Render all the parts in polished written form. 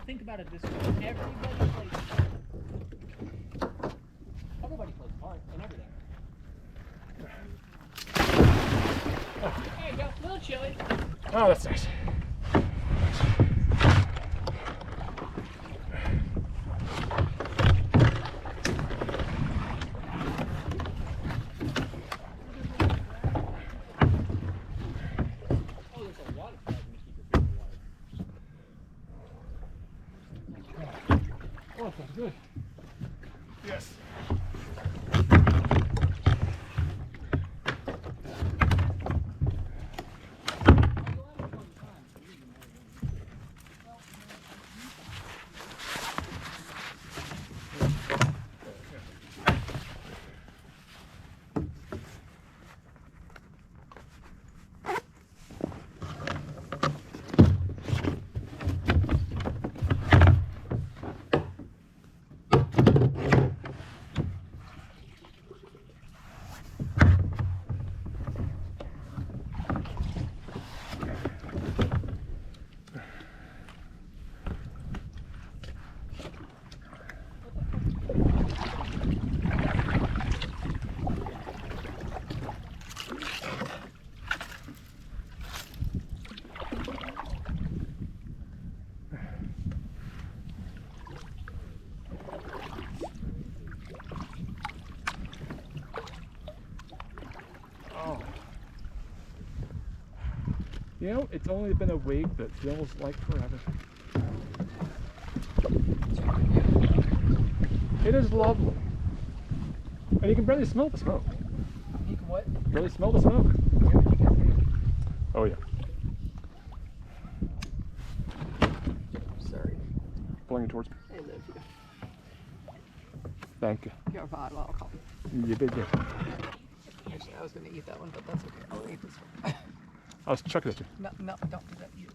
think about it this way. Everybody plays a part in everything. There you go, a little chilly. Oh, that's nice. Oh, that's good. Yes. You know, it's only been a week, but it feels like forever. It is lovely. And you can barely smell the smoke. You can what? Barely smell the smoke. Oh, yeah. Sorry. Pulling it towards me. Hey, nephew. Thank you. You're fine, welcome. You big deal. Actually, I was going to eat that one, but that's okay. I'll eat this one. I was chucking it at you. No, don't do that. You.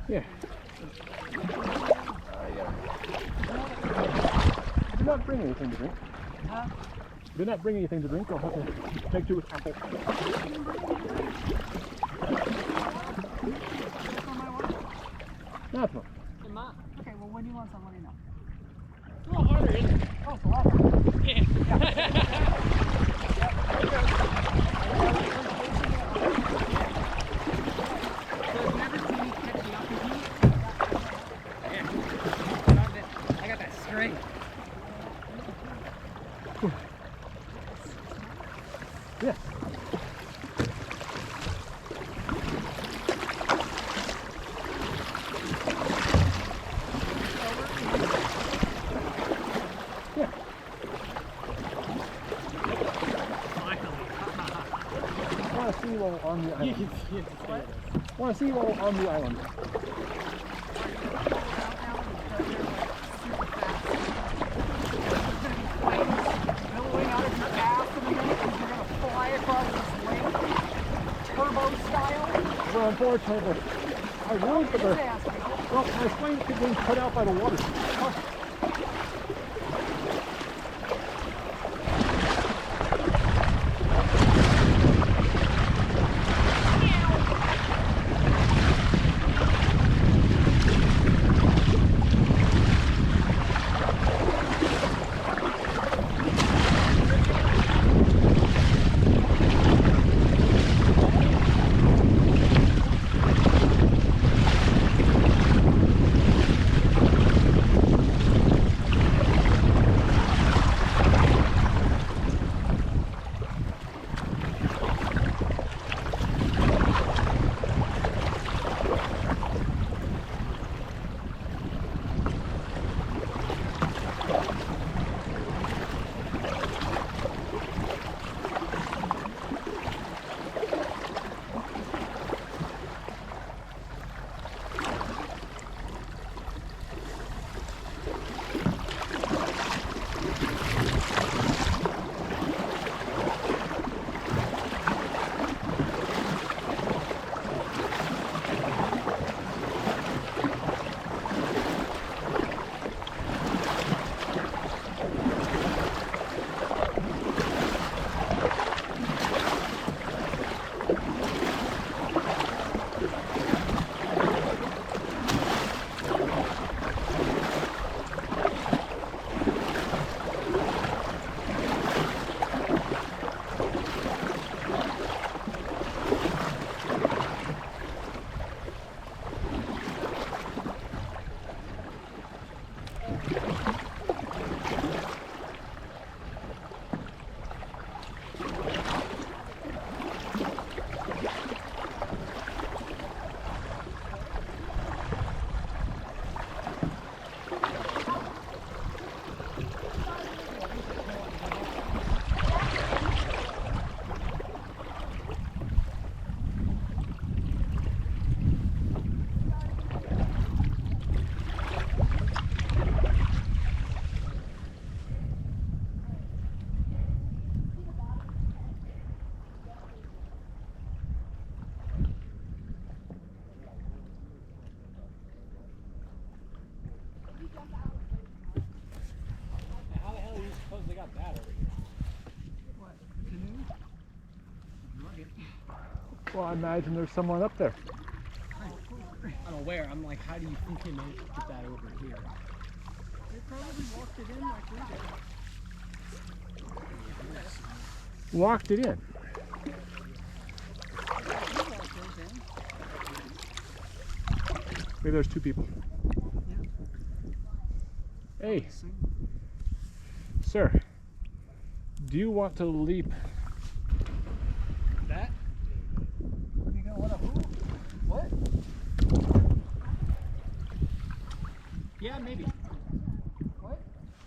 Yeah. Do not bring anything to drink. Huh? Do not bring anything to drink. I'll have to make do with apple. That's fine. Okay, well, when you want some, let me know. It's a little harder, isn't it? Oh, it's a lot harder. Yeah. Yeah. Yeah. Yeah. I want to see you all on the island. I want to see you all on the island. Billowing out of your ass in a minute because you're going to fly across this lake, turbo style. Well, unfortunately, I would, but well, my plane kept being put out by the water. How the hell do you suppose they got that over here? What? Canoe? Well, I imagine there's someone up there. I'm aware. I'm like, how do you think they managed to get that over here? They probably walked it in like we did. Walked it in. He walked those in. Maybe there's two people. Hey, sir, do you want to leap? That? You gonna let a who? What? Yeah, maybe. What?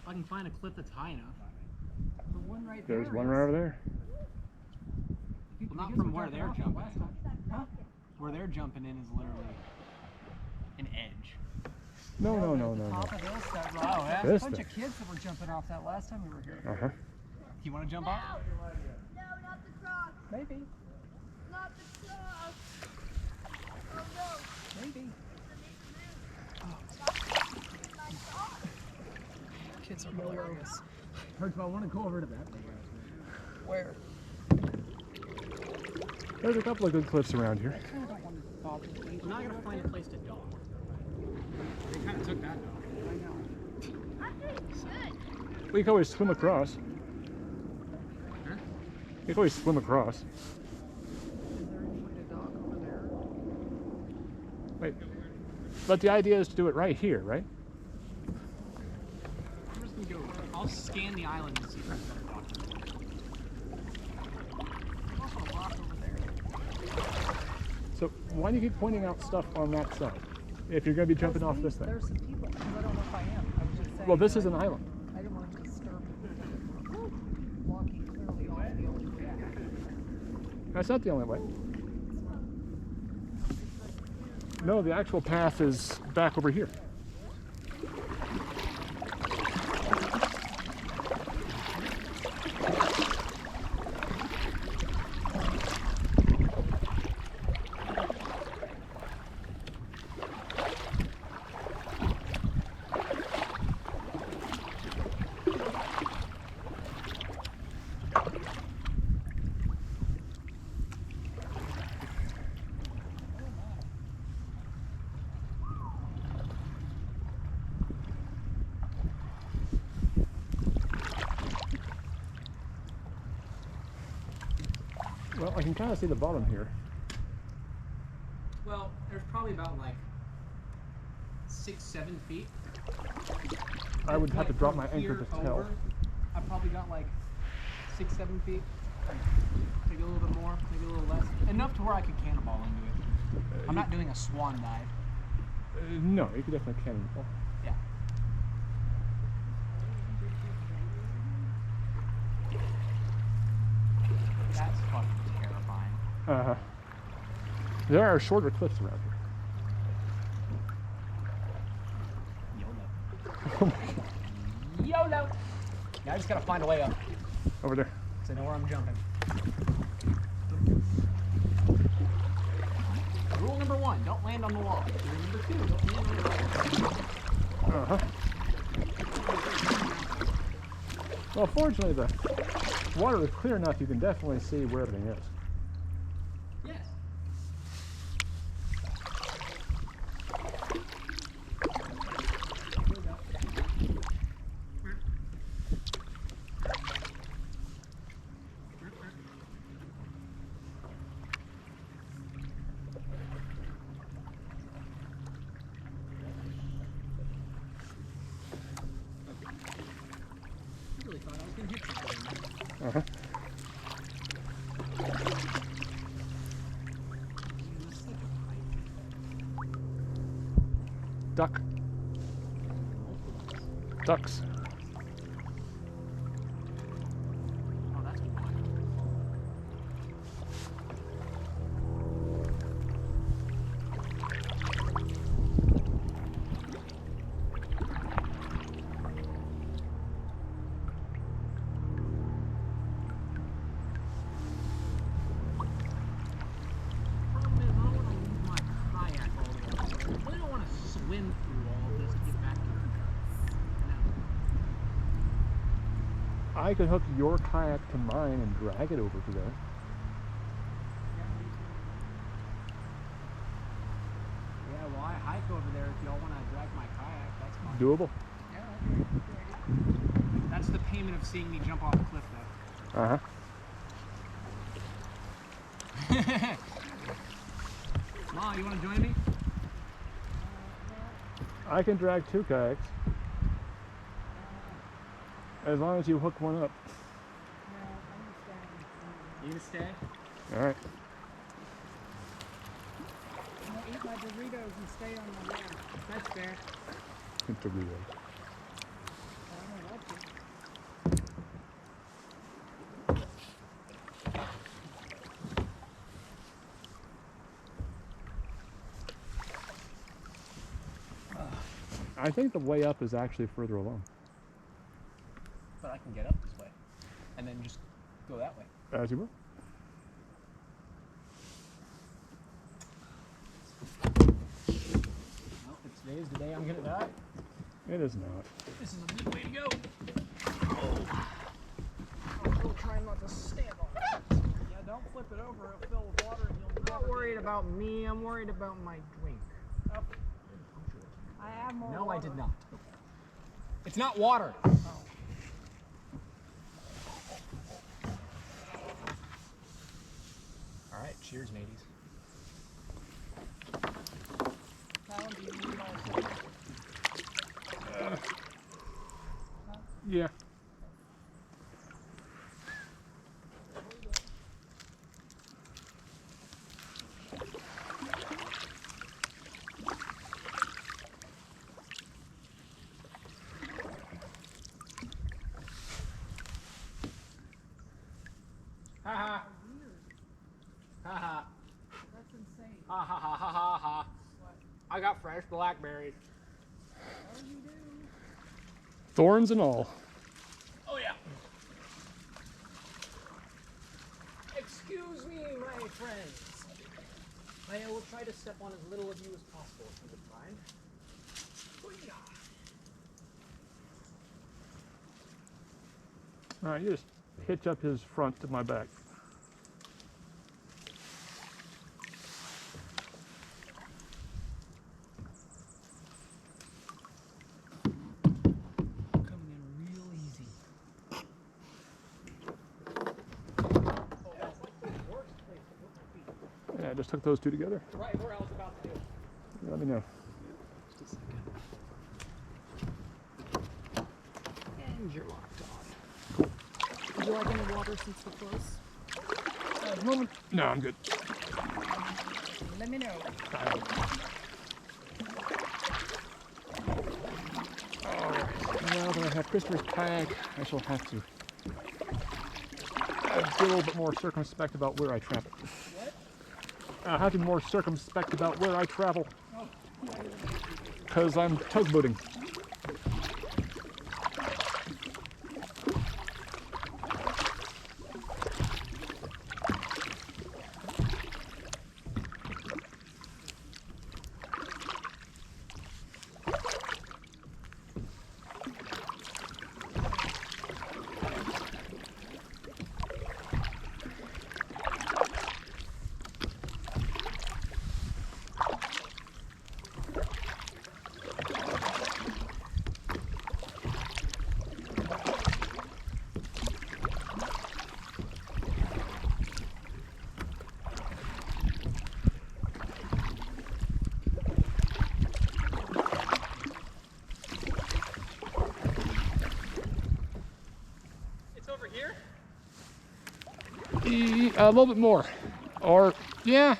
If I can find a cliff that's high enough. The one right there. There's one right over there. Well, not from where they're jumping. Huh? Where they're jumping in is literally an edge. No. Top of Hillside Rock. Oh, yeah? There's This a bunch thing. of kids that were jumping off that last time we were here. Uh-huh. You want to jump off? No, not the cross. Maybe. Not the cross. Oh no. Maybe. Kids are hilarious. First of all, I want to go over to that thing. Where? There's a couple of good cliffs around here. I kind of don't want to bother with these. I'm not going to find a place to dock. They kind of took that dock. I know. I'm doing good. We can always swim across. Huh? You can always swim across. Is there any way to dock over there? Wait. But the idea is to do it right here, right? I'm just going to go I'll scan the island and see if there's better documentation. There's also a rock over there. So why do you keep pointing out stuff on that side? If you're going to be jumping off this thing. There's some people, because I don't know if I am. I was just saying. Well, this that is an island. I didn't want to disturb people. Walking clearly off the only path. That's not the only way. No, the actual path is back over here. Well, I can kind of see the bottom here. Well, there's probably about like 6-7 feet. I would have to Like, drop from my anchor here to tell. over, I probably got like 6-7 feet. Maybe a little bit more, maybe a little less. Enough to where I could cannonball into it. I'm not doing a swan dive. No, you could definitely cannonball. Yeah. That's fucking terrifying. There are shorter cliffs around here. YOLO. YOLO. Now I just gotta find a way up, Over there. so I know where I'm jumping. Rule number 1, don't land on the wall. Rule number 2, don't land on the wall. Well, fortunately, the water is clear enough you can definitely see where everything is. Yes. I really thought I was gonna hit something. Duck. Ducks. Oh, that's one. Problem is, I don't want to leave my kayak all the way over there. I really don't want to swim through all of this to get back to I could hook your kayak to mine and drag it over to there. Yeah, well, I hike over there if y'all want to drag my kayak. That's fine. Doable. That's the payment of seeing me jump off a cliff, though. Ma, you want to join me? I can drag 2 kayaks. As long as you hook one up. You gonna stay? All right. I'm gonna eat my Doritos and stay on my way. That's fair. Doritos. I know that's it. I think the way up is actually further along. But I can get up this way. And then just go that way. As you will. Well, if today is the day I'm gonna die, It is not. this is a good way to go. I'm still trying not to stand on it. Yeah, don't flip it over. It'll fill with water and you'll I'm not worried about me, I'm worried about my drink. I have more No, water. I did not. It's not water. All right, cheers, mateys. Alan, do you need all this? Yeah. Ha ha. That's insane. Ha ha ha ha ha ha. I got fresh blackberries. Oh, you do. Thorns and all. Oh yeah. Excuse me, my friends. I will try to step on as little of you as possible, if you would mind. All right, you just hitch up his front to my back. Coming in real easy. Oh, that's like the worst place to put my feet. Yeah, just hook those two together. Right where I was about to do. Let me know. Just a second. And you're locked on. Would you like any water since we're close? At the moment, no, I'm good. Let me know. Now that I have Christopher's kayak, I shall have to be a little bit more circumspect about where I travel. What? I'll have to be more circumspect about where I travel. Because I'm tugboating. A little bit more. Or, yeah.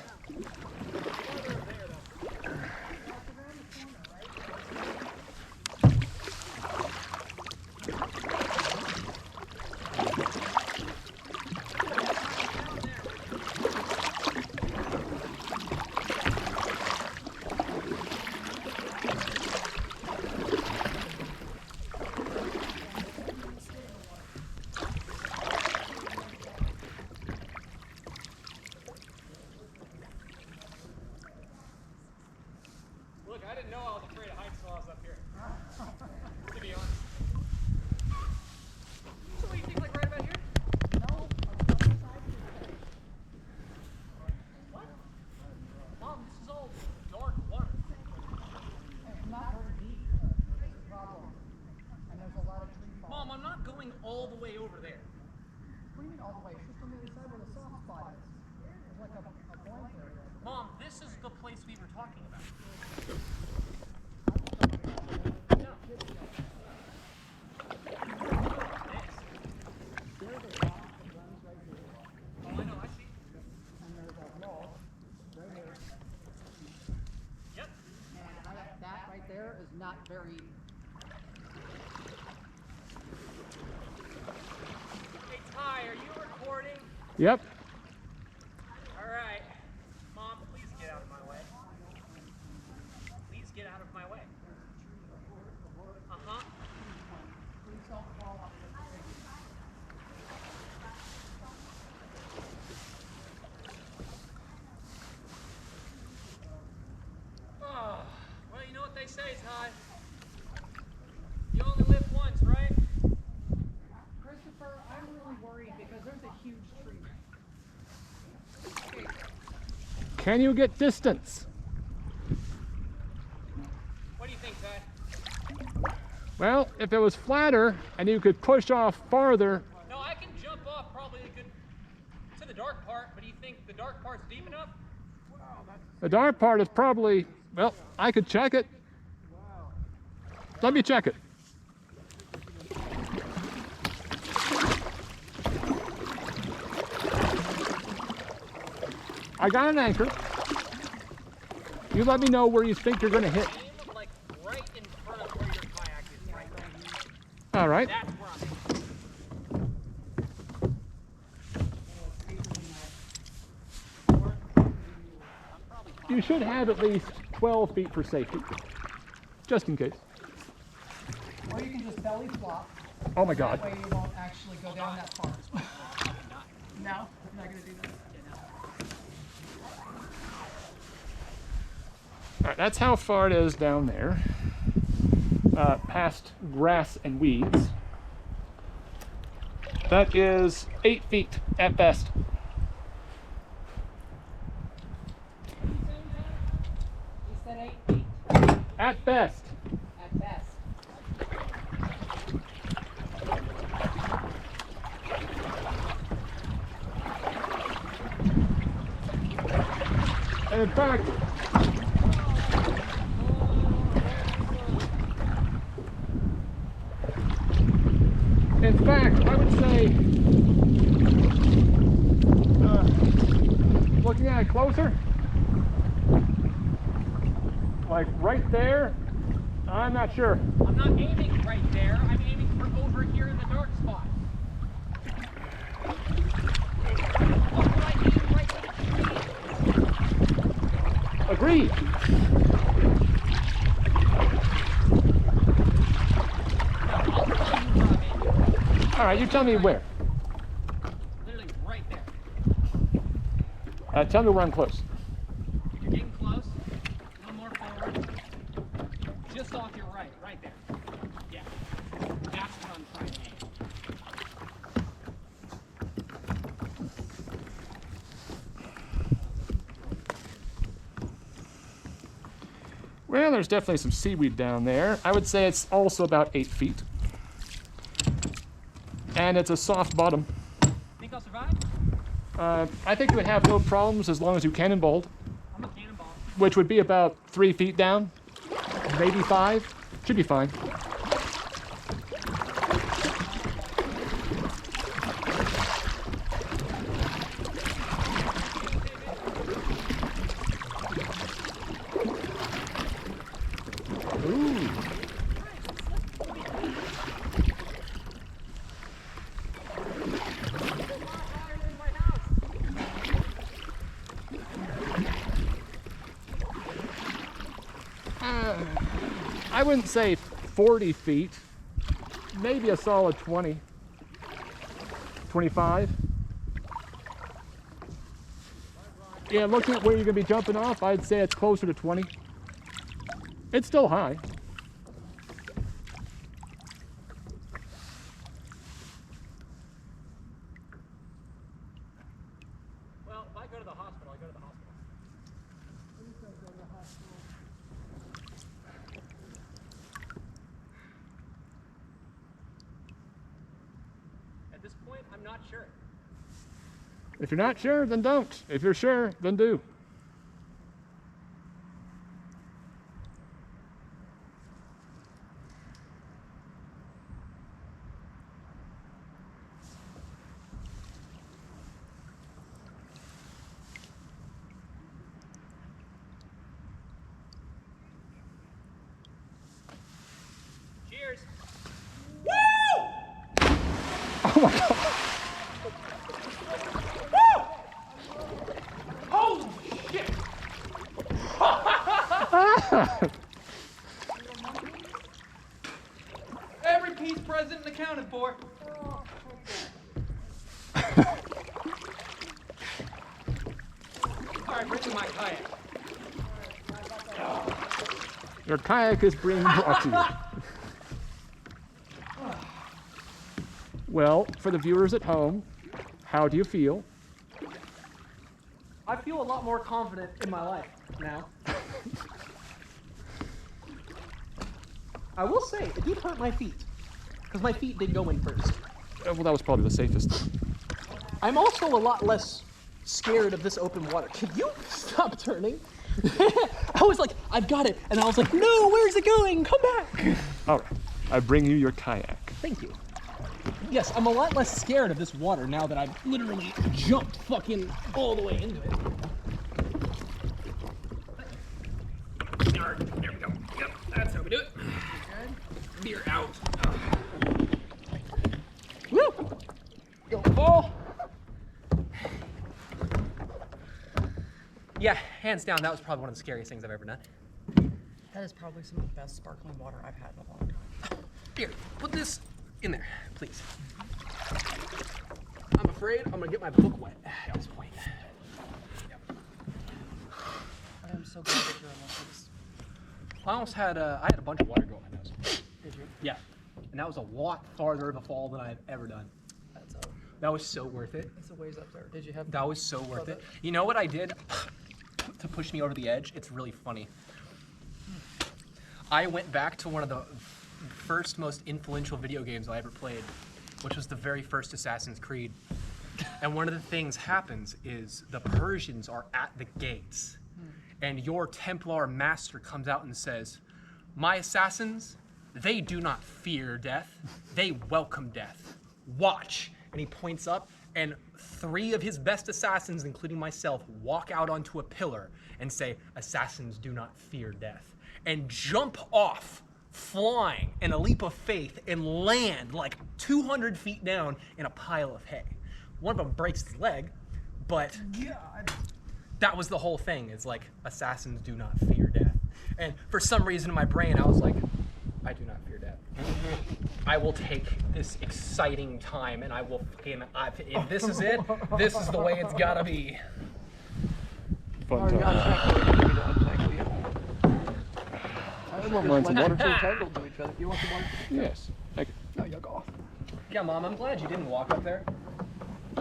Look, I didn't know I was afraid of heights while I was up here. To be honest. So what do you think, like right about here? No, What? Mom, this is all dark water. it's not very deep. That's the problem. And there's a lot of tree falls. Mom, I'm not going all the way over there. What do you mean all the way? Shoot from the other side where the soft spot is. There's like a blank area. Mom, this is the place we were talking about. No. This. There's a rock that runs right here. Oh, I know, I see. And there's a wall right here. Yep. And that right there is not very. Hey, Ty, are you recording? Yep. All right. Mom, please get out of my way. Please get out of my way. Uh-huh. Please don't fall off. Oh, well, you know what they say, Ty. You only live once, right? Christopher, I'm really worried because there's a huge tree. Can you get distance? What do you think, Ty? Well, if it was flatter and you could push off farther, No, I can jump off probably a good to the dark part, but do you think the dark part's deep enough? the dark part is probably, well, I could check it. Let me check it. I got an anchor. You let me know where you think you're going to hit. Aim like right in front of where your kayak is right now. All right. That's where I'm aiming. you should have at least 12 feet for safety, just in case. Or you can just belly flop. Oh my God. That way you won't actually go down that far. No, you're not gonna do that. All right, that's how far it is down there, past grass and weeds. That is 8 feet at best. You said 8 feet. At best. At best. And in fact, I would say, looking at it closer, like right there, I'm not sure. I'm not aiming right there. I'm aiming for over here in the dark spot. What would I aim right there? Agreed. All right, you tell me where. Literally right there. Tell me where I'm close. You're getting close. A little more forward. Just off your right. Right there. Yeah. That's what I'm trying to aim. Well, there's definitely some seaweed down there. I would say it's also about 8 feet. And it's a soft bottom. Think I'll survive? I think you would have no problems as long as you cannonballed, I'm a cannonball. which would be about 3 feet down, maybe 5. Should be fine. Ooh. I wouldn't say 40 feet, maybe a solid 20, 25. Yeah, looking at where you're gonna be jumping off, I'd say it's closer to 20. It's still high. Well, if I go to the hospital, I go to the hospital. At this point, I'm not sure. If you're not sure, then don't. If you're sure, then do. Cheers. Oh my God. Holy shit! Every piece present and accounted for. Alright, bring me my kayak. Your kayak is being brought to you. Well, for the viewers at home, how do you feel? I feel a lot more confident in my life now. I will say, it did hurt my feet. Because my feet did go in first. Well, that was probably the safest. I'm also a lot less scared of this open water. Can you stop turning? I was like, I've got it. And I was like, no, where's it going? Come back. All right, I bring you your kayak. Thank you. Yes, I'm a lot less scared of this water now that I've literally jumped fucking all the way into it. There we go. Yep, that's how we do it. Beer out. Woo! Don't fall. Yeah, hands down, that was probably one of the scariest things I've ever done. That is probably some of the best sparkling water I've had in a long time. Here, put this in there, please. I'm afraid I'm gonna get my book wet at this point. I am so glad that you're in one piece. I almost had I had a bunch of water go up my nose. Did you? Yeah, and that was a lot farther of a fall than I've ever done. That was so worth it. It's a ways up there. Did you have? That was so worth it. You know what I did to push me over the edge? It's really funny. I went back to one of the first most influential video games I ever played, which was the very first Assassin's Creed. And one of the things happens is the Persians are at the gates, and your Templar master comes out and says, "My assassins, they do not fear death, they welcome death. Watch." And he points up, and 3 of his best assassins, including myself, walk out onto a pillar and say, "Assassins do not fear death," and jump off, flying in a leap of faith, and land like 200 feet down in a pile of hay. One of them breaks his leg, but that was the whole thing. It's like, assassins do not fear death. And for some reason in my brain, I was like, I do not fear death. I will take this exciting time, and I will fucking, if this is it, this is the way it's gotta be. Fun time. I won't mind some water. We're tangled to each other. You want some water? Yes. Thank you. No, you go. Yeah, Mom, I'm glad you didn't walk up there.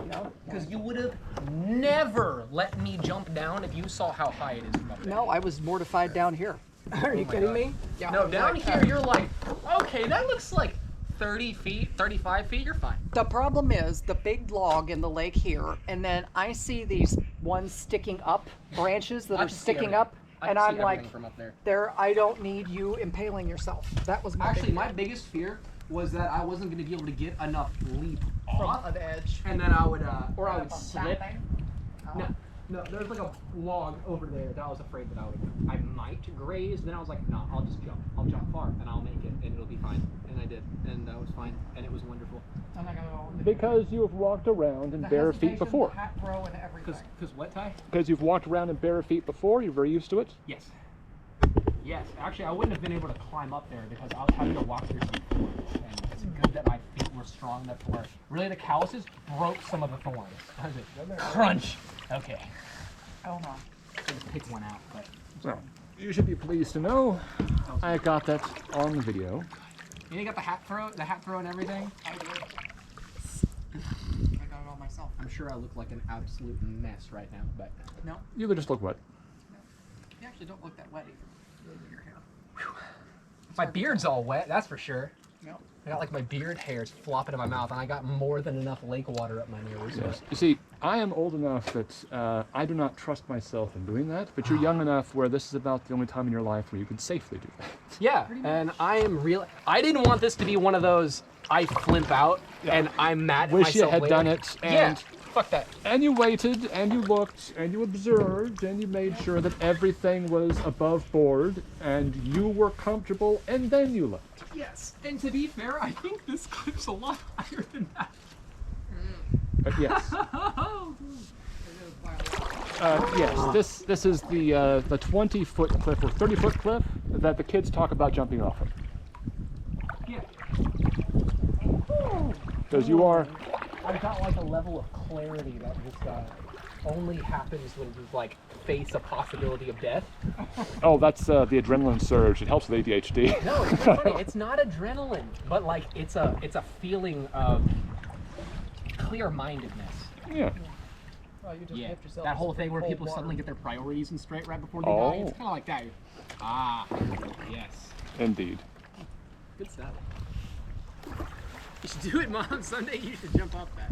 No. Because you would have never let me jump down if you saw how high it is from up there. No, I was mortified down here. Are you kidding me? Yeah. No, down here you're like, okay, that looks like 30 feet, 35 feet, you're fine. The problem is the big log in the lake here, and then I see these ones sticking up, branches that I are can see sticking everything. up, I and can I'm see like, everything from up there. there, I don't need you impaling yourself. That was my Actually, big my biggest fear was that I wasn't going to be able to get enough leap off, from the edge. and then I would, or I would That slip. thing? No, there's like a log over there that I was afraid that I might graze. Then I was like, no, I'll just jump. I'll jump far, and I'll make it, and it'll be fine. And I did, and that was fine, and it was wonderful. I'm not gonna go. Because you have walked around in bare feet before. The hat throw and everything. Cause what, Ty? Because you've walked around in bare feet before, you're very used to it. Yes. Yes, actually, I wouldn't have been able to climb up there because I was having to walk through some thorns, and it's good that my feet were strong enough to where really the calluses broke some of the thorns. I was like, crunch. Okay. Oh no. I just picked one out, but. Well, you should be pleased to know I got that on the video. You didn't got the hat throw and everything? I did. I got it all myself. I'm sure I look like an absolute mess right now, but. No, You could just look wet. you actually don't look that wet either. Your hair. My beard's all wet, that's for sure. No. I got like my beard hairs flopping in my mouth, and I got more than enough lake water up my nose. Yes. You see, I am old enough that I do not trust myself in doing that, but you're young enough where this is about the only time in your life where you can safely do that. Yeah, and I am real. I didn't want this to be one of those I flimp out and I'm mad at Wish you myself had later. done it, Yeah, and fuck that. and you waited, and you looked, and you observed, and you made sure that everything was above board, and you were comfortable, and then you left. Yes, and to be fair, I think this clip's a lot higher than that. Yes. Yes. This is the 20-foot cliff or 30-foot cliff that the kids talk about jumping off of. Yeah. Because you are. I've got like a level of clarity that just only happens when you like face a possibility of death. Oh, that's the adrenaline surge. It helps with ADHD. No, it's not funny. It's not adrenaline, but like it's a feeling of clear-mindedness. Yeah. Well, you just Yeah, lift yourself that to whole some thing where cold people water. suddenly get their priorities in straight right before they die. Oh. It's kind of like that. Ah, yes. Indeed. Good stuff. You should do it, Mom. Someday you should jump off that.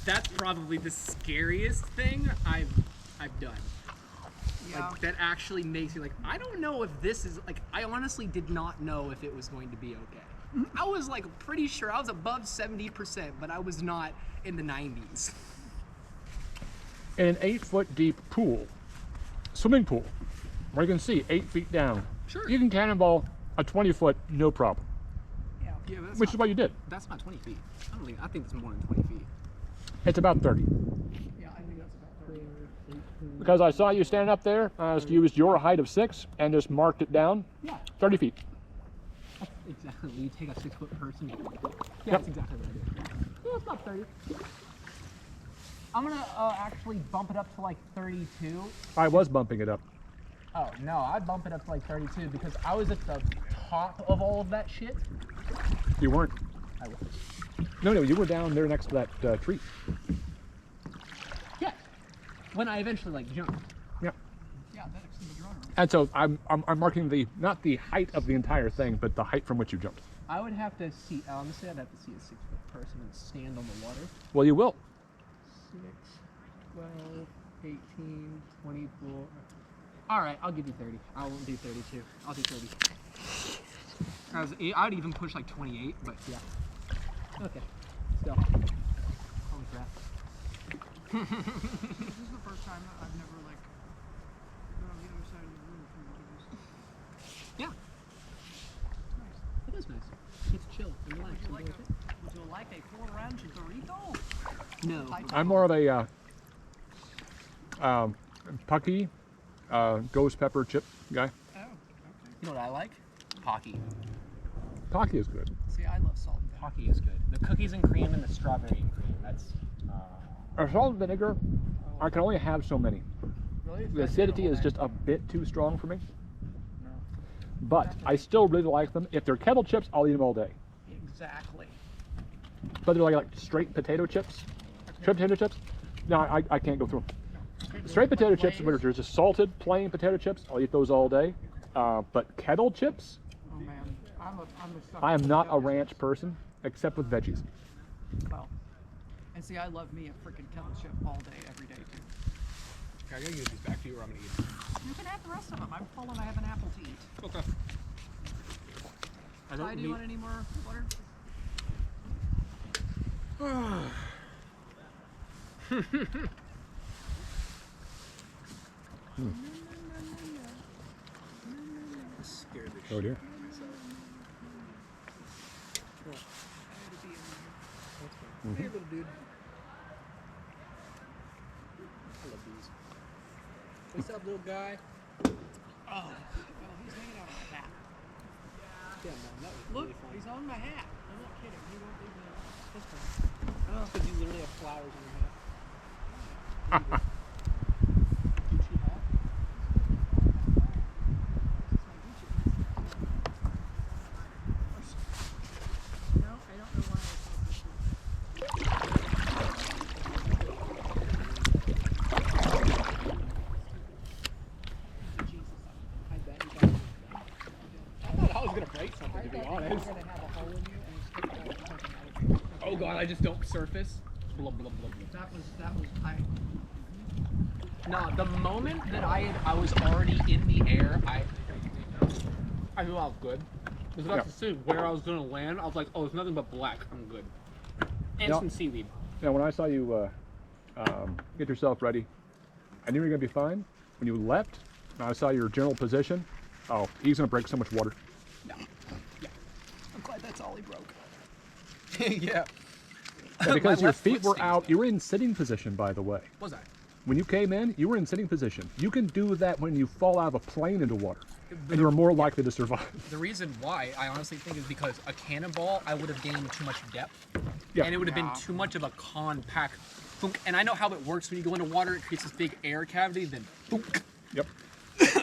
That's probably the scariest thing I've done. Yeah. Like, that actually makes me like, I don't know if this is, like, I honestly did not know if it was going to be okay. I was like pretty sure I was above 70%, but I was not in the 90s. In an 8-foot deep pool, swimming pool, where you can see 8 feet down, Sure. you can cannonball a 20-foot, no problem. Yeah. Yeah, that's Which is what you did. that's not 20 feet. I think it's more than 20 feet. It's about 30. Yeah, I think that's about Because I saw you standing up there, I just used your height of 6 and just marked it down. Yeah. 30 feet. That's exactly. You take a 6-foot person. Yeah, Yep. that's exactly what I did. Yeah, it's not 30. I'm gonna actually bump it up to like 32. I was bumping it up. Oh no, I'd bump it up to like 32 because I was at the top of all of that shit. You weren't. I was. No, you were down there next to that tree. Yeah. When I eventually like jumped. Yeah. Yeah, that extended the drone. And so I'm marking the, not the height of the entire thing, but the height from which you jumped. I would have to see, honestly, I'd have to see a 6-foot person and stand on the water. Well, you will. 6, 12, 18, 24. All right, I'll give you 30. I won't do 32. I'll do 30. I'd even push like 28, but yeah. Okay. Still. Holy crap. This is the first time that I've never like been on the other side of the room from one of these. Yeah. Nice. It is nice. It's chill and relax. Would you like a 4-ounce Dorito? No. I'm more of a Pucky ghost pepper chip guy. Oh, okay. You know what I like? Pocky. Pocky is good. See, I love salt and vinegar. Pocky is good. The cookies and cream and the strawberry and cream. That's. Salt and vinegar, I can only have so many. Really? The acidity is just a bit too strong for me. But I still really like them. If they're kettle chips, I'll eat them all day. Exactly. But they're like straight potato chips, straight potato chips. No, I can't go through them. Straight potato chips, which are just salted, plain potato chips, I'll eat those all day. But kettle chips, Oh man, I'm a sucker I am for not a kettle ranch chips. person, except with veggies. Well, and see, I love me a freaking kettle chip all day, every day too. I gotta use these back to you or I'm gonna eat them. You can have the rest of them. I'm full and I have an apple to eat. Okay. I Ty, don't do you want any more water? scared the Oh dear. out of myself. I had to be in there. Hey, little dude. I love these. What's up, little guy? Oh, he's hanging out on my hat. Yeah, man, that was Look, really fun. he's on my hat. I'm not kidding. He won't leave me alone. That's fun. I don't know, because you literally have flowers in your hat. Gucci hat? No, I don't know why I thought this was. I bet you got it. I thought I was gonna break something, to be honest. You're gonna have a hole in you and stick out something out of you. Oh god, I just don't surface. Blah, blah, blah, blah. That was I. No, the moment that I was already in the air, I knew I was good. I was about Yeah. to see where I was gonna land. I was like, oh, it's nothing but black. I'm good. And Yeah. some seaweed. Now, when I saw you get yourself ready, I knew you were going to be fine. When you left, and I saw your general position, oh, he's going to break so much water. No. Yeah. I'm glad that's all he broke. yeah. And because My your left feet foot were stinks, out, though. you were in sitting position, by the way. Was I? When you came in, you were in sitting position. You can do that when you fall out of a plane into water, and you're more likely to survive. The reason why I honestly think is because a cannonball, I would have gained too much depth. Yeah. And it would have been too much of a compact thunk. And I know how it works when you go into water, it creates this big air cavity, then thunk. Yep.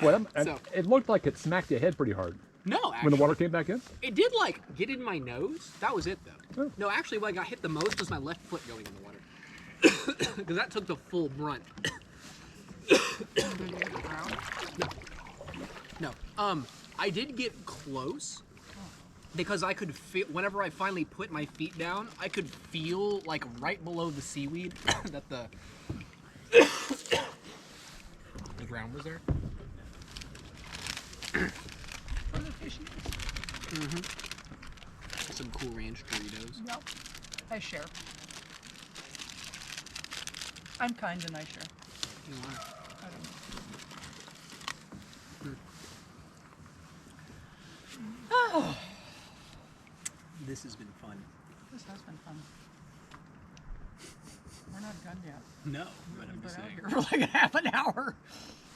Well, and So- it looked like it smacked your head pretty hard No, when actually. the water came back in. It did like get in my nose. That was it though. Oh. No, actually what I got hit the most was my left foot going in the water. Because that took the full brunt. No. I did get close because I could feel, whenever I finally put my feet down, I could feel like right below the seaweed that the ground was there. Some cool ranch Doritos. Yep. I share. I'm kind and I share. You are. I don't know. This has been fun. This has been fun. We're not done yet. No, We've but I'm been just out saying. here for like a half an hour.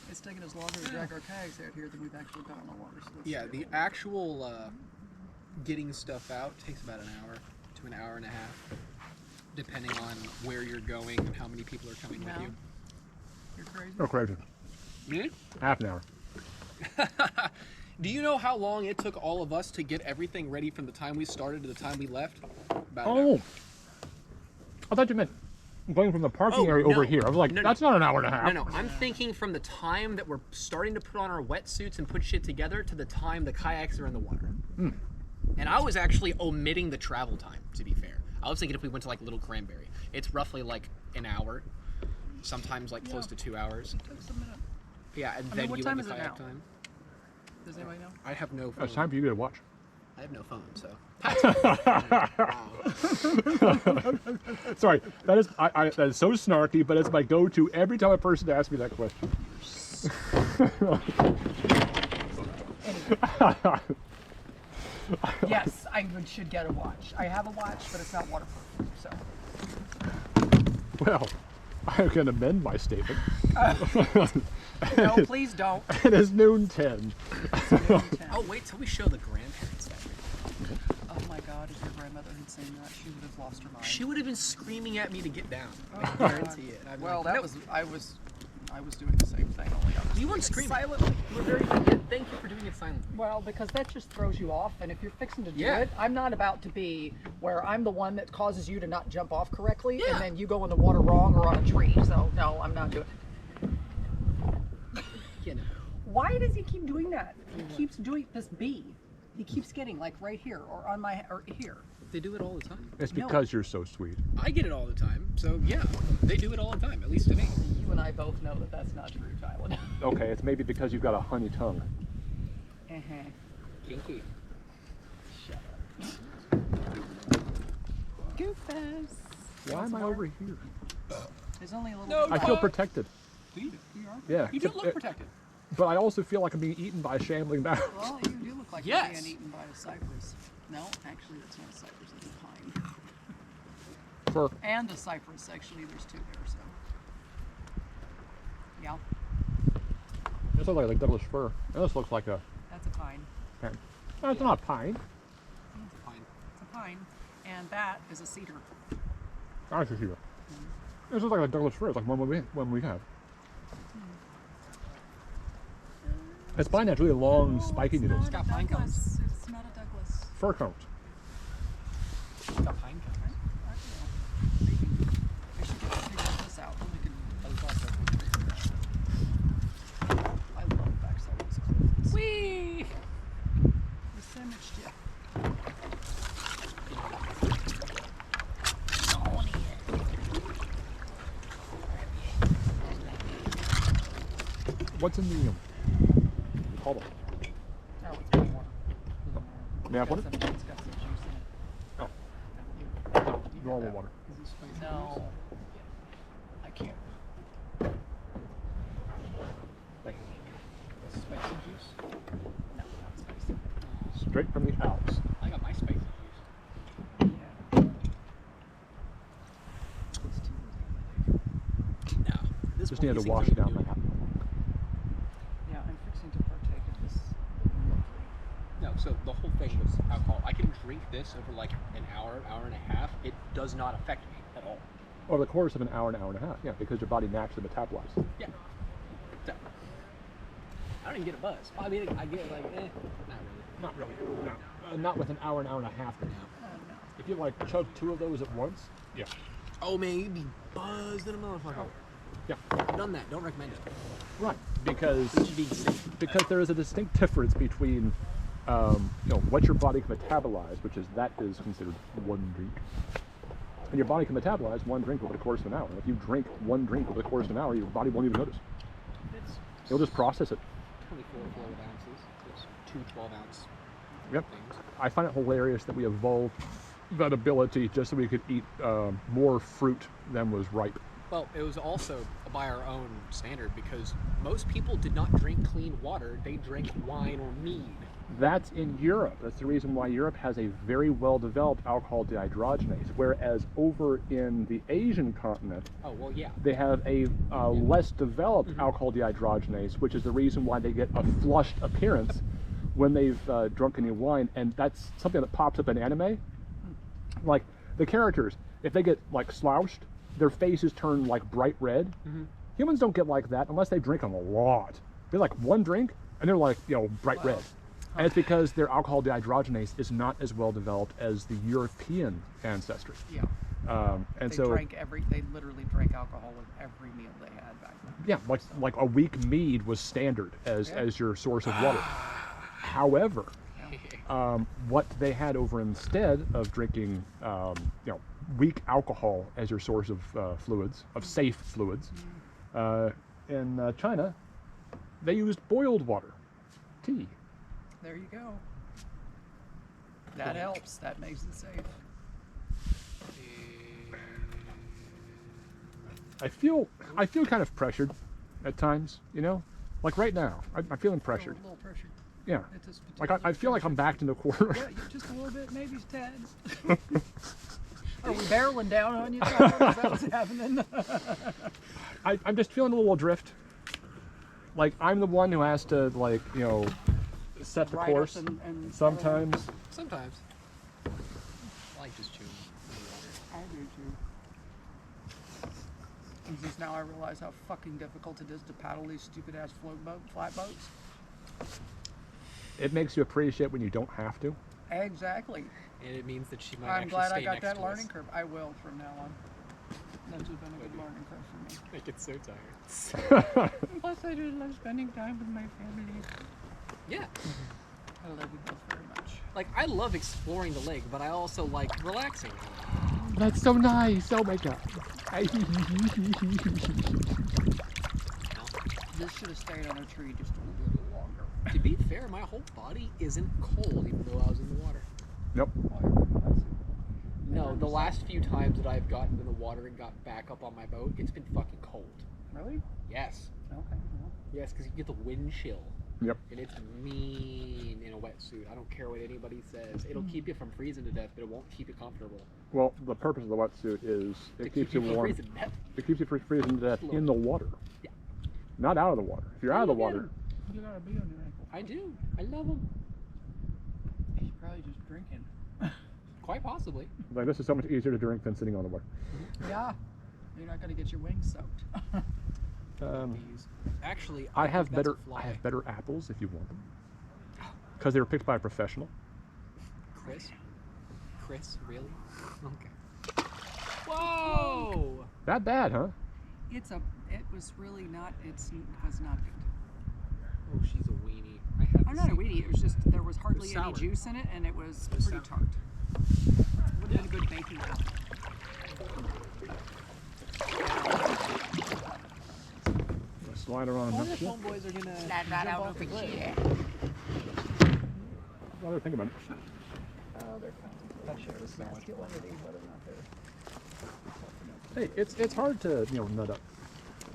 It's taken us longer to drag our kayaks out here than we've actually been on the water. So let's Yeah, see. the actual getting stuff out takes about an hour to an hour and a half, depending on where you're going and how many people are coming No. with you. You're crazy. Oh, crazy. Me? Half an hour. Do you know how long it took all of us to get everything ready from the time we started to the time we left? About an hour. Oh. I thought you meant going from the parking Oh, area over no. here. I was like, No, no. that's not an hour and a half. No, I'm thinking from the time that we're starting to put on our wetsuits and put shit together to the time the kayaks are in the water. And I was actually omitting the travel time, to be fair. I was thinking if we went to like Little Cranberry, it's roughly like an hour, sometimes like close to 2 hours. It takes a minute. Yeah, and I mean, then what you time have is the it kayak now? time. Does anybody know? I have no phone. It's time for you to watch. I have no phone, so. Sorry, that is that is so snarky, but it's my go-to every time a person asks me that question. Yes, I should get a watch. I have a watch, but it's not waterproof. So Well, I can amend my statement. no, please don't. It is noon 10. Oh, wait till we show the grandparents that. Oh my God! If your grandmother had seen that, she would have lost her mind. She would have been screaming at me to get down. I Oh, guarantee it. I'd be Well, like, that "No." was I was doing the same thing. Only I was You doing weren't it screaming. silently. You were very good. Thank you for doing it silently. Well, because that just throws you off, and if you're fixing to do Yeah. it, I'm not about to be where I'm the one that causes you to not jump off correctly, Yeah. and then you go in the water wrong or on a tree. So no, I'm not doing it. You know. Why does he keep doing that? He keeps doing this bee. He keeps getting like right here or on my or here. They do it all the time. It's No. because you're so sweet. I get it all the time. So, yeah, they do it all the time, at least to me. You and I both know that that's not true, Tyler. Okay, it's maybe because you've got a honey tongue. Kinky. Shut up. Goofus. Why am I over here? There's only a little. No, bit I left. feel protected. Do you? You are. Yeah. You do look protected. But I also feel like I'm being eaten by a shambling mouse. Well, you do look like Yes. you're being eaten by a cypress. No, actually, that's not a cypress. It's a pine. For And a cypress. Actually, there's two there. So. Yeah, this looks like Douglas fir. This looks like a that's a pine. pine. No, it's not pine. Fine. It's a pine, and that is a cedar. I should hear. This looks like a Douglas fir. It's like one we have. It's pine has really long, spiky needles. got pine cones. It's not a Douglas. Fir cones. It's got pine cones. Maybe. I should get figure this out. Then we can. I love backside of this clothes. Whee! We sandwiched you. What's in the cobble? No, it's my water. May I have water? It's got some juice in it. Oh. No, you Normal got water. that. No, I can't. Thank you. Spicy juice. No, not spicy. Straight from the Alps. I got my spicy juice. Yeah. No. This Just one needed to these wash things down don't my do. hat. Yeah, I'm fixing to partake of this. No, so the whole thing was alcohol. I can drink this over like an hour, hour and a half. It does not affect me at all. Over the course of an hour and a half. Yeah, because your body naturally metabolizes. Yeah. So, I don't even get a buzz. I mean, I get like, not really. Not really. No. Not with an hour and a half. If you like chug two of those at once, yeah. Oh man, you'd be buzzed in a motherfucker. Yeah. I've done that. Don't recommend it. Right. Because It should be safe. there is a distinct difference between what your body can metabolize, which is that is considered one drink. And your body can metabolize one drink over the course of an hour. If you drink one drink over the course of an hour, your body won't even notice. It's It'll just process it. 24 fluid ounces. It's two 12-ounce Yep. things. I find it hilarious that we evolved that ability just so we could eat more fruit than was ripe. Well, it was also by our own standard because most people did not drink clean water. They drank wine or mead. That's in Europe. That's the reason why Europe has a very well-developed alcohol dehydrogenase, whereas over in the Asian continent, Oh well, yeah. they have a less developed alcohol dehydrogenase, which is the reason why they get a flushed appearance when they've drunk any wine, and that's something that pops up in anime. Like the characters, if they get like slouched, their faces turn like bright red. Humans don't get like that unless they drink a lot. They're like one drink and they're like, you know, bright red. And it's because their alcohol dehydrogenase is not as well developed as the European ancestry. Yeah. And They so they literally drank alcohol with every meal they had back then. yeah, like a weak mead was standard as your source of water. However, what they had over instead of drinking, you know, weak alcohol as your source of fluids, of safe fluids, in China, they used boiled water, tea. There you go. That helps. That makes it safe. I feel kind of pressured at times, you know, like right now. I'm feeling pressured. A little pressured. Yeah, It's just like I feel like I'm backed in a corner. Yeah, just a little bit, maybe it's tad. Are we barreling down on you, Tyler? Is that what's happening? I'm just feeling a little adrift. Like I'm the one who has to, like, you know, set the Right up course. and Sometimes. Sometimes. I like just chewing in the water. I do too. And just now I realize how fucking difficult it is to paddle these stupid ass flat boats. It makes you appreciate when you don't have to. Exactly. And it means that she might I'm actually glad stay I got next that to learning us. curve. I will from now on. That's been a good learning curve for me. I get so tired. Plus, I just love spending time with my family. Yeah. I love you both very much. Like, I love exploring the lake, but I also like relaxing. That's so nice. Oh my god. This should have stayed on a tree just a little longer. To be fair, my whole body isn't cold even though I was in the water. Nope. No, the last few times that I've gotten in the water and got back up on my boat, it's been fucking cold. Really? Yes. Okay. Well, Yes, because you get the wind chill. Yep. And it's mean in a wetsuit. I don't care what anybody says. It'll keep you from freezing to death, but it won't keep you comfortable. Well, the purpose of the wetsuit is To it keeps keep you from warm. freezing to death. It keeps you from freezing to death Slow. in the water. Yeah. Not out of the water. If you're out of the water, you got a bee on your ankle. I do. I love them. He's probably just drinking. Quite possibly. like this is so much easier to drink than sitting on the water. Yeah. You're not gonna get your wings soaked. Bees. Actually, I think have that's better. a fly. I have better apples if you want them. Because they were picked by a professional. Chris, really? Okay. Whoa! That bad, huh? It was really not. It was not good. Oh, she's a weenie. I have I'm to not a see- weenie. It was just there was hardly It was any sour. juice in it, and it was It was pretty sour. tart. Would have been a good baking apple. Slide around. All the homeboys are gonna Slide right jump out off over the cliff. here. Well, think about it. Oh, they're coming. I should have get one of these, whether or not they're. Hey, it's hard to nut up.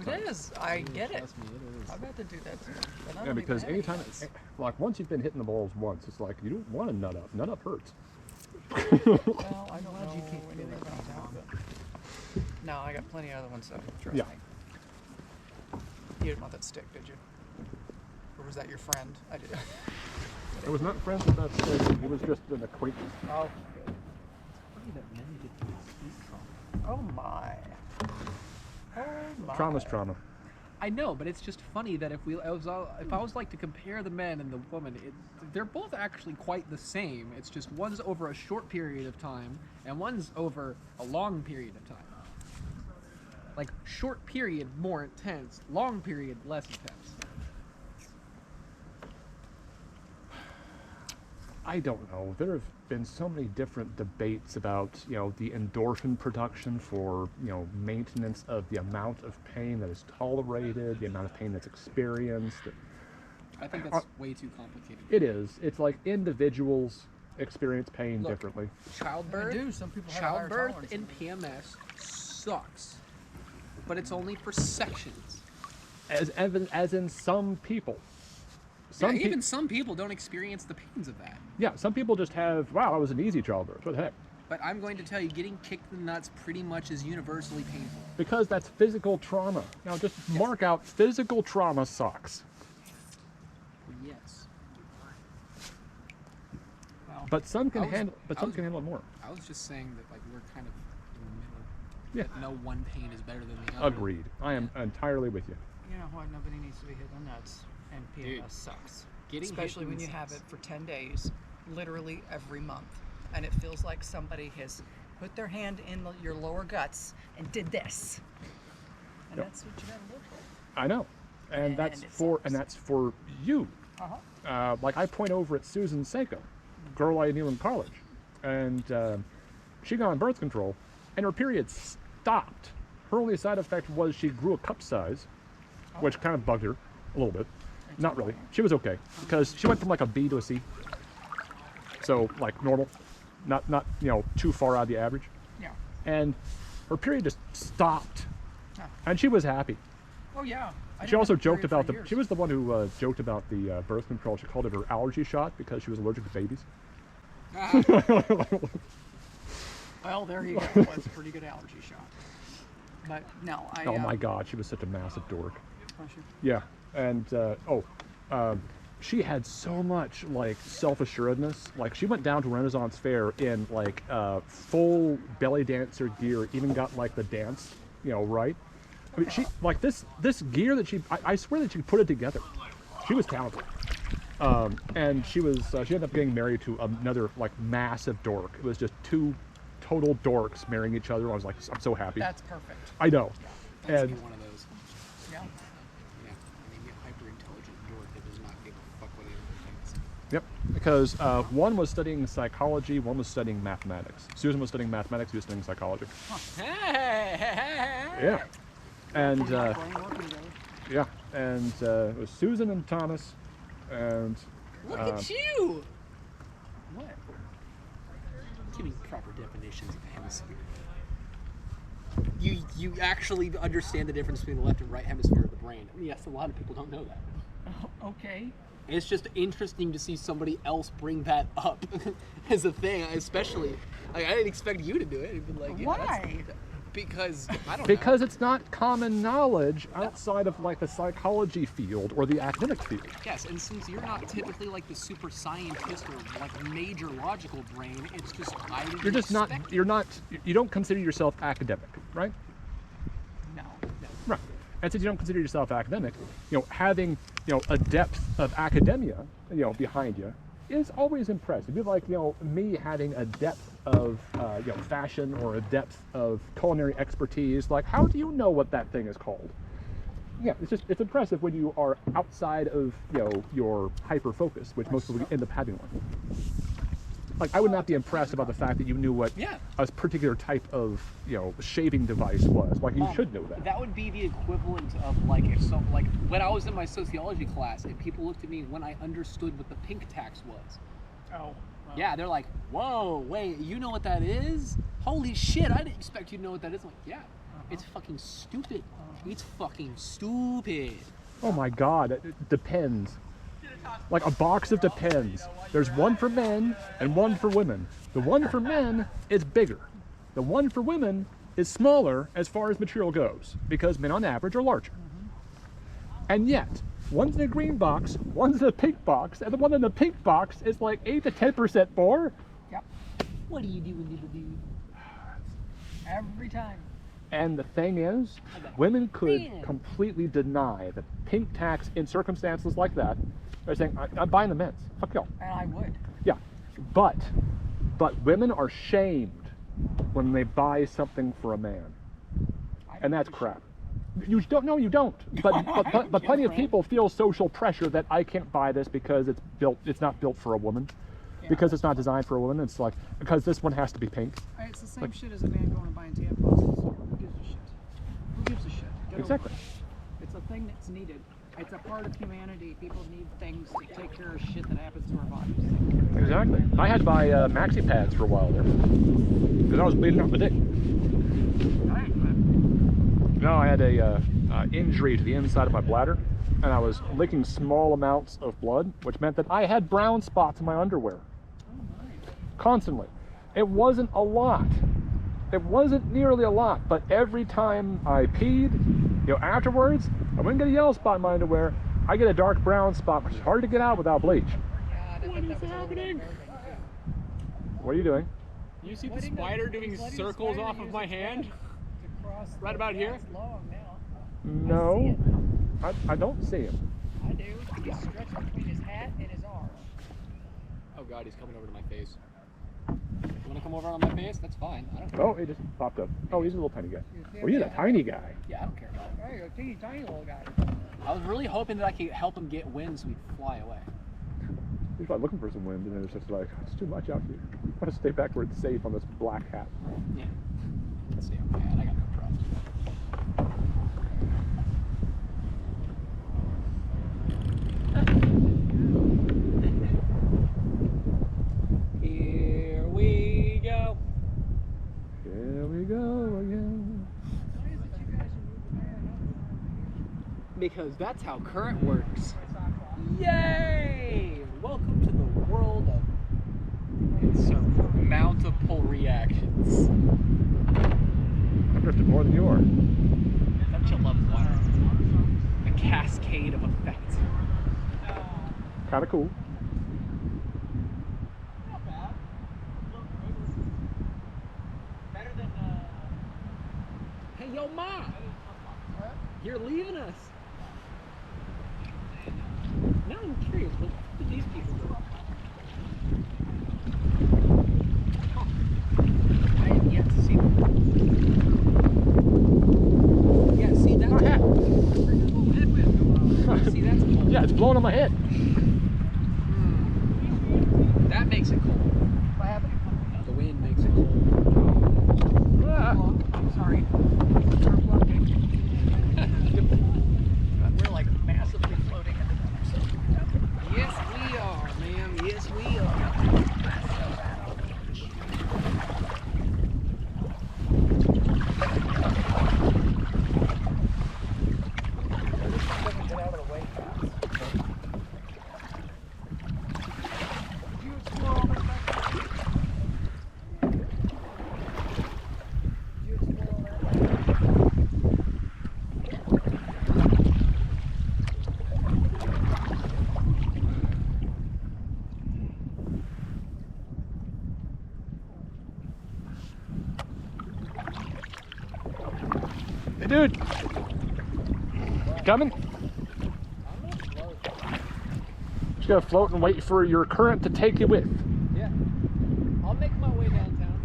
It is. I get it. Trust me, it is. I've had to do that too. But I Yeah, don't because even have anytime, any. like once you've been hitting the balls once, it's like you don't want to nut up. Nut up hurts. Well, I don't know you keep anything feeling about like that. but- No, I got plenty of other ones, so trust Yeah. me. You didn't want that stick, did you? Or was that your friend? I did. It was not friends with that stick. It was just an acquaintance. Oh, Funny that men get to eat trauma. oh my. Oh my. Trauma's trauma. I know, but it's just funny that if I was like to compare the men and the woman, they're both actually quite the same. It's just one's over a short period of time and one's over a long period of time. Like short period more intense, long period less intense. I don't know. There have been so many different debates about, the endorphin production for, maintenance of the amount of pain that is tolerated, the amount of pain that's experienced. I think that's way too complicated. It is. It's like individuals experience pain Look, differently. Childbirth, I do. Some people have a higher childbirth tolerance and than PMS sucks, but it's only for sections. As in some people. even some people don't experience the pains of that. Yeah, some people just have, wow, I was an easy childbirth. What the heck? But I'm going to tell you, getting kicked in the nuts pretty much is universally painful. Because that's physical trauma. Now just mark out physical trauma sucks. Yes. Well, But some can I was- handle but I some was- can handle it more. I was just saying that like we're kind of in the middle. Yeah. That no one pain is better than the other. Agreed. I am entirely with you. you know what? Nobody needs to be hit in the nuts, and PMS Dude, sucks. getting hit Especially in when the you have nuts. it for 10 days, literally every month, and it feels like somebody has put their hand in your lower guts and did this, and Yep. that's what you gotta look for. I know. And And that's it for sucks. that's for you. Like I point over at Susan Seiko, girl I knew in college, and she got on birth control, and her period stopped. Her only side effect was she grew a cup size, which kind of bugged her a little bit. Not really. She was okay because she went from like a B to a C, so like normal, not too far out of the average. Yeah. And her period just stopped, Huh. and she was happy. Oh yeah. I She didn't also have a joked period about for the. years. She was the one who joked about the birth control. She called it her allergy shot because she was allergic to babies. Well, there you go. That's a pretty good allergy shot. But no, I. Oh my God, she was such a massive dork. Was she? Yeah, and she had so much like self-assuredness. Like she went down to Renaissance Fair in like full belly dancer gear. Even got like the dance, right. I mean, she like this gear that I swear that she put it together. She was talented. And she ended up getting married to another like massive dork. It was just two total dorks marrying each other. I was like, I'm so happy. That's perfect. I know. That's And me one of those. Yeah. Yeah. I mean, a hyper intelligent dork that does not give a fuck what anyone thinks. yep, because one was studying psychology, one was studying mathematics. Susan was studying mathematics, he was studying psychology. Yeah. And My brain working together. yeah, and it was Susan and Thomas, and Look at you! What? Give me proper definitions of the hemisphere. You actually understand the difference between the left and right hemisphere of the brain. I mean, yes, a lot of people don't know that. Okay. It's just interesting to see somebody else bring that up as a thing, especially like I didn't expect you to do it. It'd be like, yeah, Why? Because I don't because it's not common knowledge outside of like the psychology field or the academic field. know. Yes, and since you're not typically like the super scientist or like major logical brain, it's just I didn't You're just not. expect it. You're not. You don't consider yourself academic, right? No. Right. And since you don't consider yourself academic, having a depth of academia, behind you, is always impressive. It'd be like me having a depth of fashion or a depth of culinary expertise. Like, how do you know what that thing is called? Yeah, it's impressive when you are outside of your hyper focus, which most people end up having one. Like, I would not be impressed about the fact that you knew what Yeah. a particular type of shaving device was. Like, you should know that. That would be the equivalent of like if so like when I was in my sociology class and people looked at me when I understood what the pink tax was. Oh. Well, Yeah, they're like, whoa, wait, you know what that is? Holy shit, I didn't expect you to know what that is. I'm like, yeah, it's fucking stupid. It's fucking stupid. Oh my God, it depends. Like a box of Depends. There's one for men and one for women. The one for men is bigger. The one for women is smaller as far as material goes because men on average are larger. And yet, one's in a green box, one's in a pink box, and the one in the pink box is like 8 to 10% more. Yep. What are you doing, little dude? Every time. And the thing is, women could completely deny the pink tax in circumstances like that. They're saying, I'm buying the men's. Fuck y'all. And I would. Yeah, but women are shamed when they buy something for a man, and that's crap. You don't. No, you don't. But plenty of people feel social pressure that I can't buy this because it's not built for a woman, because it's not designed for a woman. It's like because this one has to be pink. It's the same shit as a man going and buying tampons. Who gives a shit? Who gives a shit? Get over Exactly. it. It's a thing that's needed. It's a part of humanity. People need things to take care of shit that happens to our bodies. Exactly. I had to buy maxi pads for a while there because I was bleeding out my dick. Right, but No, I had a injury to the inside of my bladder, and I was licking small amounts of blood, which meant that I had brown spots in my underwear. Constantly. It wasn't a lot. It wasn't nearly a lot, but every time I peed, afterwards, I wouldn't get a yellow spot in my underwear. I get a dark brown spot, which is hard to get out without bleach. What is happening? What are you doing? You see the spider doing circles off of my hand? Right about here? No, I don't see him. I do. He's stretched between his hat and his arm. Oh god, he's coming over to my face. You wanna come over on my face? That's fine. I don't care. Oh, he just popped up. Oh, he's a little tiny guy. Well, he's a tiny guy. Yeah, I don't care about him. Hey, a teeny tiny little guy. I was really hoping that I could help him get wind so he'd fly away. He's probably looking for some wind, and then it's just like, it's too much out here. I want to stay back where it's safe on this black hat. Yeah. Let's stay on my hat. I got no problem. Here we go. Here we go again. Because that's how current works. Yay! Welcome to the world of insurmountable reactions. I drifted more than you are. Don't you love water? A cascade of effect. Kind of cool. Hey, yo, Ma! You're leaving us. Now I'm curious, what do these people do? I have yet to see them. Yeah, see, that's My hat. See, that's cold. Yeah, it's blowing on my head. That makes it cold. What happened? The wind makes it cold. I'm sorry. We're like massively floating in the water. Yes, we are, ma'am. Yes, we are. Doesn't get out of the way fast. Did you explore all that back there? Did you explore all that back Hey, dude. Coming? Just gotta float and wait for your current to take you with. Yeah. I'll make my way downtown.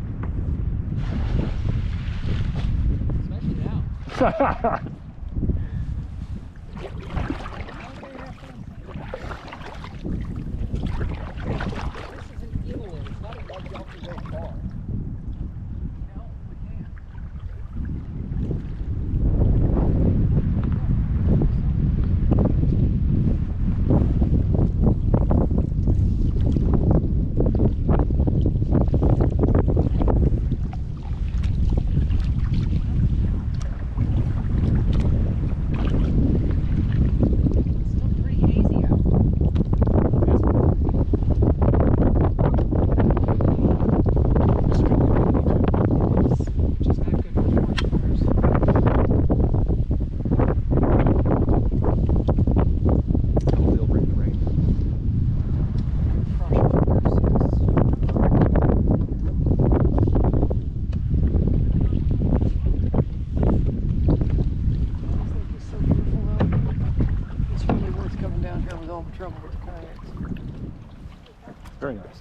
Especially now. This is an inlet. It's not a ledge y'all can go far. No, we can't. It's still pretty hazy out. Which is not good for forest fires. Hopefully it'll bring the rain. Crush fires, yes. It's so beautiful though. It's really worth coming down here with all the trouble with the kayaks. Very nice.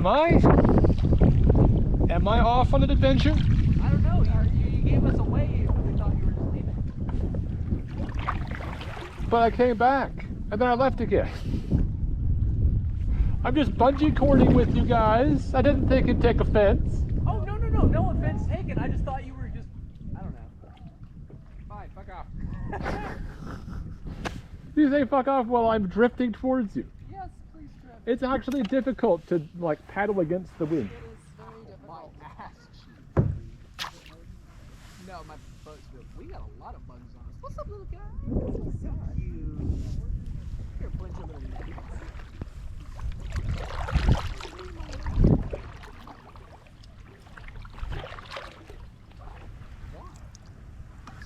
Am I? Am I off on an adventure? I don't know. You gave us away when we thought you were just leaving. But I came back, and then I left again. I'm just bungee cording with you guys. I didn't think you'd take offense. Oh, no offense taken. I just thought you were just, I don't know. Fine, fuck off. You say fuck off while I'm drifting towards you. Yes, please, Trev. It's actually difficult to like paddle against the wind. It is very difficult. No, my boat's good. We got a lot of bugs on us. What's up, little guy? So cute. You're a bunch of little nuggets.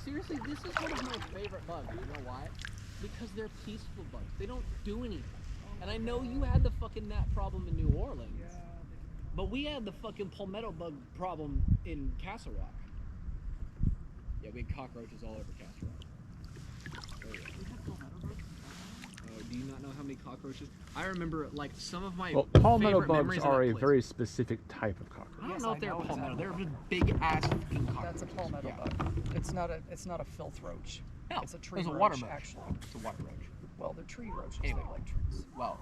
Seriously, this is one of my favorite bugs. You know why? Because they're peaceful bugs. They don't do anything. And I know you had the fucking gnat problem in New Orleans. But we had the fucking palmetto bug problem in Castle Rock. Yeah, we had cockroaches all over Castle Rock. Oh, yeah. Oh, do you not know how many cockroaches? I remember, like, some of my Well, palmetto favorite bugs memories of are that a place. very specific type of cockroach. I don't Yes, know I if they're know palmetto. exactly. They're just big ass fucking cockroaches. That's a palmetto Yeah. bug. It's not a filth roach. No, It's a tree it's a roach, water roach. actually. It's a water roach. Well, they're tree roaches. Anyway. They like trees. Well,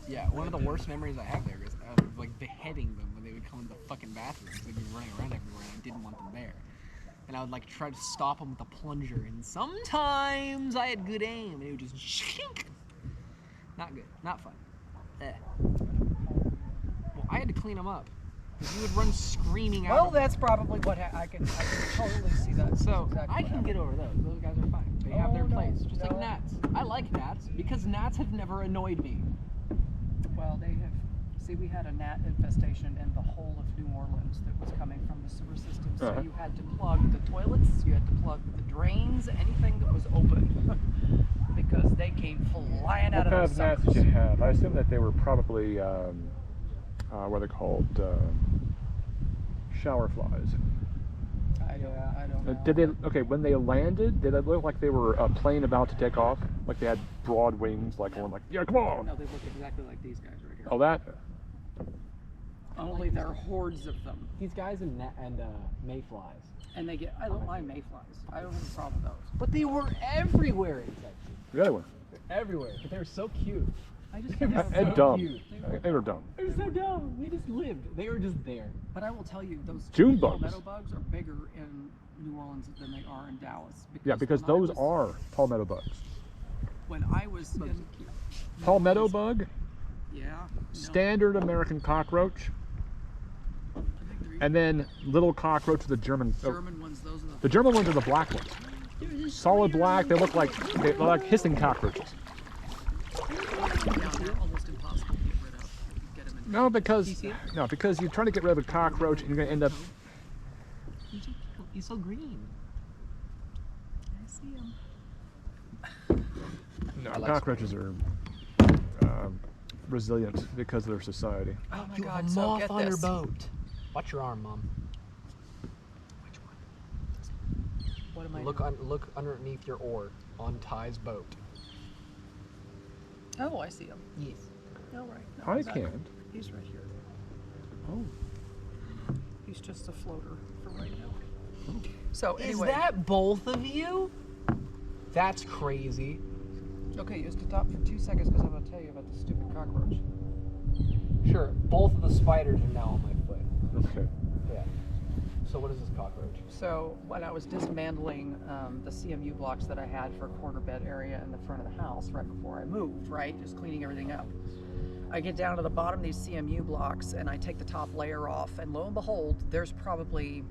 yeah, one of the worst memories I have there is like beheading them when they would come into the fucking bathrooms. They'd be running around everywhere and I didn't want them there. And I would like try to stop them with a plunger, and sometimes I had good aim and it would just shink. Not good, not fun. Well, I had to clean them up because you would run screaming out. Well, of them. that's probably what I can totally see that. So exactly I what can get over those. Those guys are fine. They have their Oh, no, place, just like no. gnats. I like gnats because gnats have never annoyed me. Well, they have. See, we had a gnat infestation in the whole of New Orleans that was coming from the sewer system. So Uh-huh. you had to plug the toilets, you had to plug the drains, anything that was open, because they came flying out What kind of of those gnats did you suckers. have? I assume that they were probably what are they called? Shower flies. I don't know. Did they? Okay, when they landed, did it look like they were a plane about to take off? Like they had broad wings, like going like, yeah, come on. No, they look exactly like these guys right here. Oh, that. Only there are hordes of them, These guys and mayflies. and they get. I don't mind mayflies. I don't have a problem with those. But they were everywhere in Texas. The other one. Everywhere. But they were so cute. I just They don't were have a And so problem. dumb. cute. They were dumb. They were so dumb. We just lived. They were just there. But I will tell you, those June bugs. palmetto bugs are bigger in New Orleans than they are in Dallas. Yeah, because when I those was- are palmetto bugs. When I was in New Palmetto Orleans- bug, Yeah. no, standard American cockroach, I think they're and then little cockroach, the German. German ones. Those are The German ones are the black ones. Solid black. They look like hissing cockroaches. yeah, they're almost impossible to get rid of. If you get them in. No, because because you're trying to get rid of a cockroach and you're gonna end up. He's so green. I see them. No, I like cockroaches are resilient because of their society. Oh my You God! have a So moth get on your this. boat. Watch your arm, Mom. Which one? What am I? Look underneath your oar on Ty's boat. Oh, I see him. Yes. Oh, right. No, I he's not- can't. He's right here. Oh. He's just a floater for right now. So Is anyway, that both of you? That's crazy. okay? You have to stop for 2 seconds because I'm going to tell you about the stupid cockroach. Sure, both of the spiders are now on my foot. Okay. Yeah. So what is this cockroach? So when I was dismantling the CMU blocks that I had for a corner bed area in the front of the house right before I moved, right, just cleaning everything up, I get down to the bottom of these CMU blocks and I take the top layer off, and lo and behold, there's probably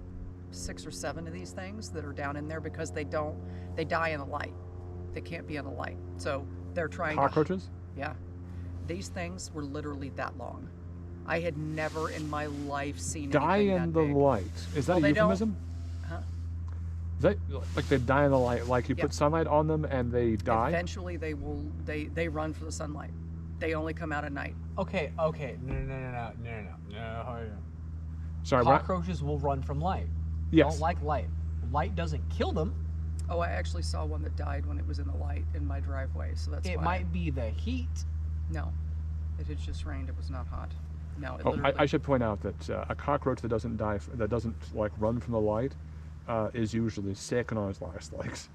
6 or 7 of these things that are down in there because they die in the light. They can't be in the light. So they're trying Cockroaches? to, yeah. These things were literally that long. I had never in my life seen Die anything in that the big. light. Is that Well, a they don't- euphemism? Huh? Is that like they die in the light? Like you Yeah. put sunlight on them and they die? Eventually they will they run for the sunlight. They only come out at night. Okay. No. Sorry, what? Cockroaches will run from light. Yes. Don't like light. Light doesn't kill them. Oh, I actually saw one that died when it was in the light in my driveway, so that's It why. might be the heat. No. It had just rained, it was not hot. No, it Oh, literally. I should point out that a cockroach that doesn't die, that doesn't like run from the light, is usually sick and on his last legs,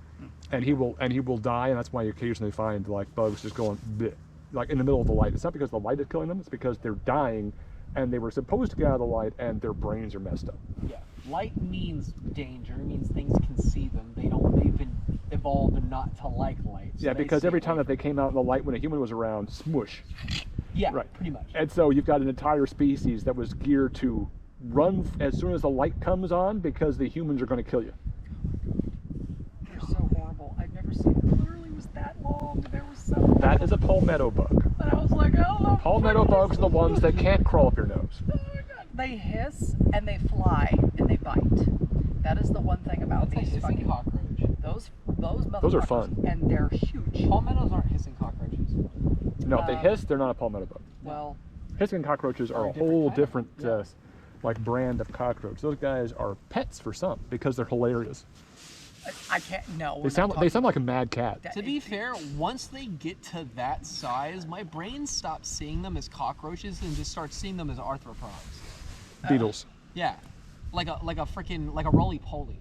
and he will die, and that's why you occasionally find like bugs just going bleh, like in the middle of the light. It's not because the light is killing them; it's because they're dying, and they were supposed to get out of the light, and their brains are messed up. Yeah, light means danger. It means things can see them. They've been evolved not to like light. So Yeah, they because stay every away time that from they came out in the light when a human was around, smush. Yeah, Right. pretty much. And so you've got an entire species that was geared to run as soon as the light comes on because the humans are going to kill you. They're so horrible. I've never seen it. Literally was that long. There was so. That is a palmetto bug. And I was like, oh. Palmetto bugs are the ones that can't crawl up your nose. Oh my God. They hiss and they fly and they bite. That is the one thing about It's a these hissing fucking cockroach. those Those are motherfuckers, fun. and they're huge. Palmettos aren't hissing cockroaches. No, if they hiss, they're not a palmetto bug. Well, Hissing cockroaches are a different whole kind. different Yeah. like brand of cockroach. Those guys are pets for some because they're hilarious. I can't. No. They sound like a mad cat. That- To be fair, once they get to that size, my brain stops seeing them as cockroaches and just starts seeing them as arthropods. Beetles. Yeah, like a freaking like a roly poly.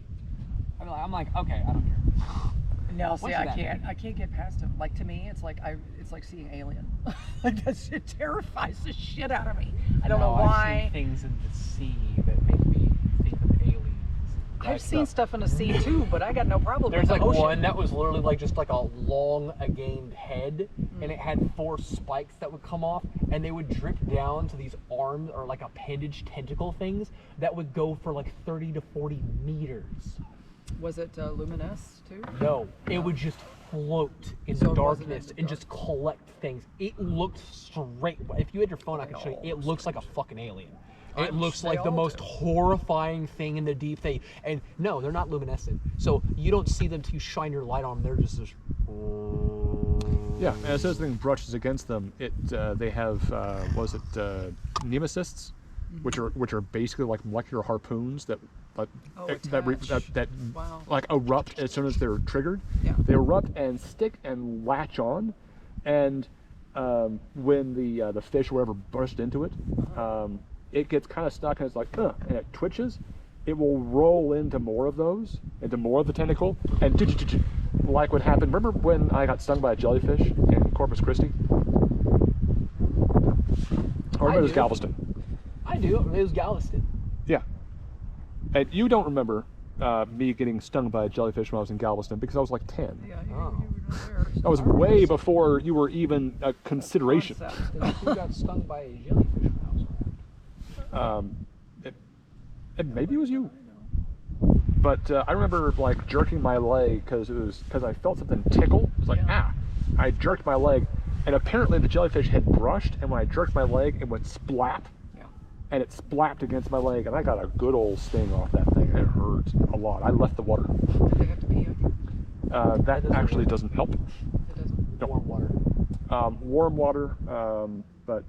I'm like, okay, I don't care. No, What see, should that I can't get past him. Like to me, it's like seeing Alien. Like that shit terrifies the shit out of me. I don't know No, I've why. seen things in the sea that make me think of aliens. I've seen stuff in the sea too, but I got no problem There's with like the ocean. one that was literally like just like a long agained head, and it had 4 spikes that would come off, and they would drip down to these arms or like appendage tentacle things that would go for like 30 to 40 meters. Was it Luminous too? No, it would just float in So the it wasn't in darkness the and dark. just collect things. It looked straight. If you had your phone, I could show you. It looks like a fucking alien. It looks they like the all most do. horrifying thing in the deep thing. And no, they're not luminescent. So you don't see them till you shine your light on them. They're just this. Yeah, and as this thing brushes against them, they have nemesists, which are basically like molecular harpoons that attach. Wow. like erupt as soon as they're triggered. Yeah. They erupt and stick and latch on, and when the fish or whatever burst into it, it gets kind of stuck and it's like and it twitches. It will roll into more of those, into more of the tentacle, and like what happened. Remember when I got stung by a jellyfish in Corpus Christi? Or remember it was do. Galveston. I do. It was Galveston. Yeah. And you don't remember me getting stung by a jellyfish when I was in Galveston because I was like 10. Yeah, you Oh. were there. That was way before you were even a consideration. Concept. Who got stung by a jellyfish when I was around? Maybe it was you. But I remember like jerking my leg because I felt something tickle. It was like I jerked my leg, and apparently the jellyfish had brushed, and when I jerked my leg, it went splap, and it splapped against my leg, and I got a good old sting off that thing, and it hurt a lot. I left the water. Did they have to pee on you? That actually doesn't help. It doesn't. No. Warm water. Warm water, but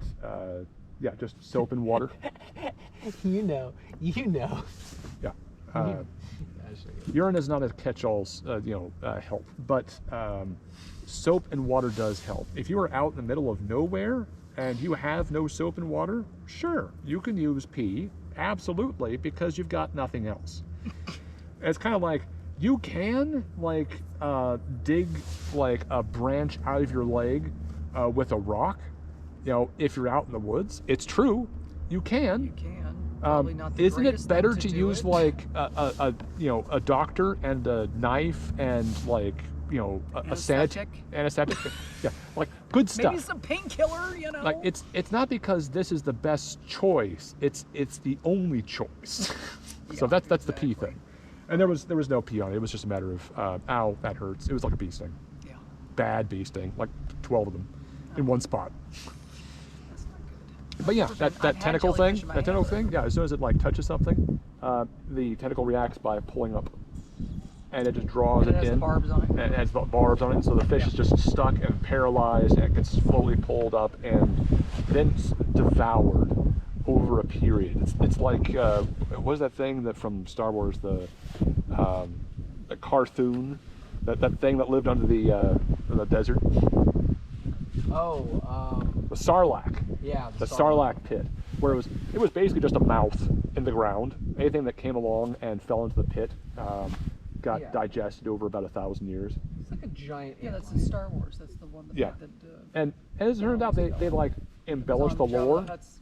yeah, just soap and water. You know. Yeah. Urine is not a catch-all, help, but soap and water does help. If you are out in the middle of nowhere and you have no soap and water, sure, you can use pee, absolutely, because you've got nothing else. It's kind of like you can dig like a branch out of your leg with a rock. If you're out in the woods, it's true, you can. You can. Probably not the Isn't it greatest better thing to do use it. like a doctor and a knife and a Antiseptic? antiseptic? Yeah, like good stuff. Maybe some painkiller, Like it's not because this is the best choice. It's the only choice. So Yeah, that's the pee exactly. thing. And there was no pee on it. It was just a matter of ow, that hurts. It was like a bee sting. Yeah. Bad bee sting, like 12 of them in one spot. That's not good. But yeah, I've that had tentacle jellyfish thing, in my that tentacle hand. thing, yeah, as soon as it like touches something, the tentacle reacts by pulling up, and it just draws And it it has the in. barbs on it. And it has barbs on it, so the fish is just stuck and paralyzed, and it gets slowly pulled up and then devoured over a period. It's like what is that thing that from Star Wars, the Carthoon, that thing that lived under the desert, Oh, the Sarlacc. yeah. The Sarlacc pit. where it was basically just a mouth in the ground. Anything that came along and fell into the pit got Yeah. digested over about 1,000 years. It's like a giant. Yeah, ant that's lion. in Star Wars. That's the one that. Yeah. that And as it turned out, they like embellished the was on Jabba lore. the Hutt's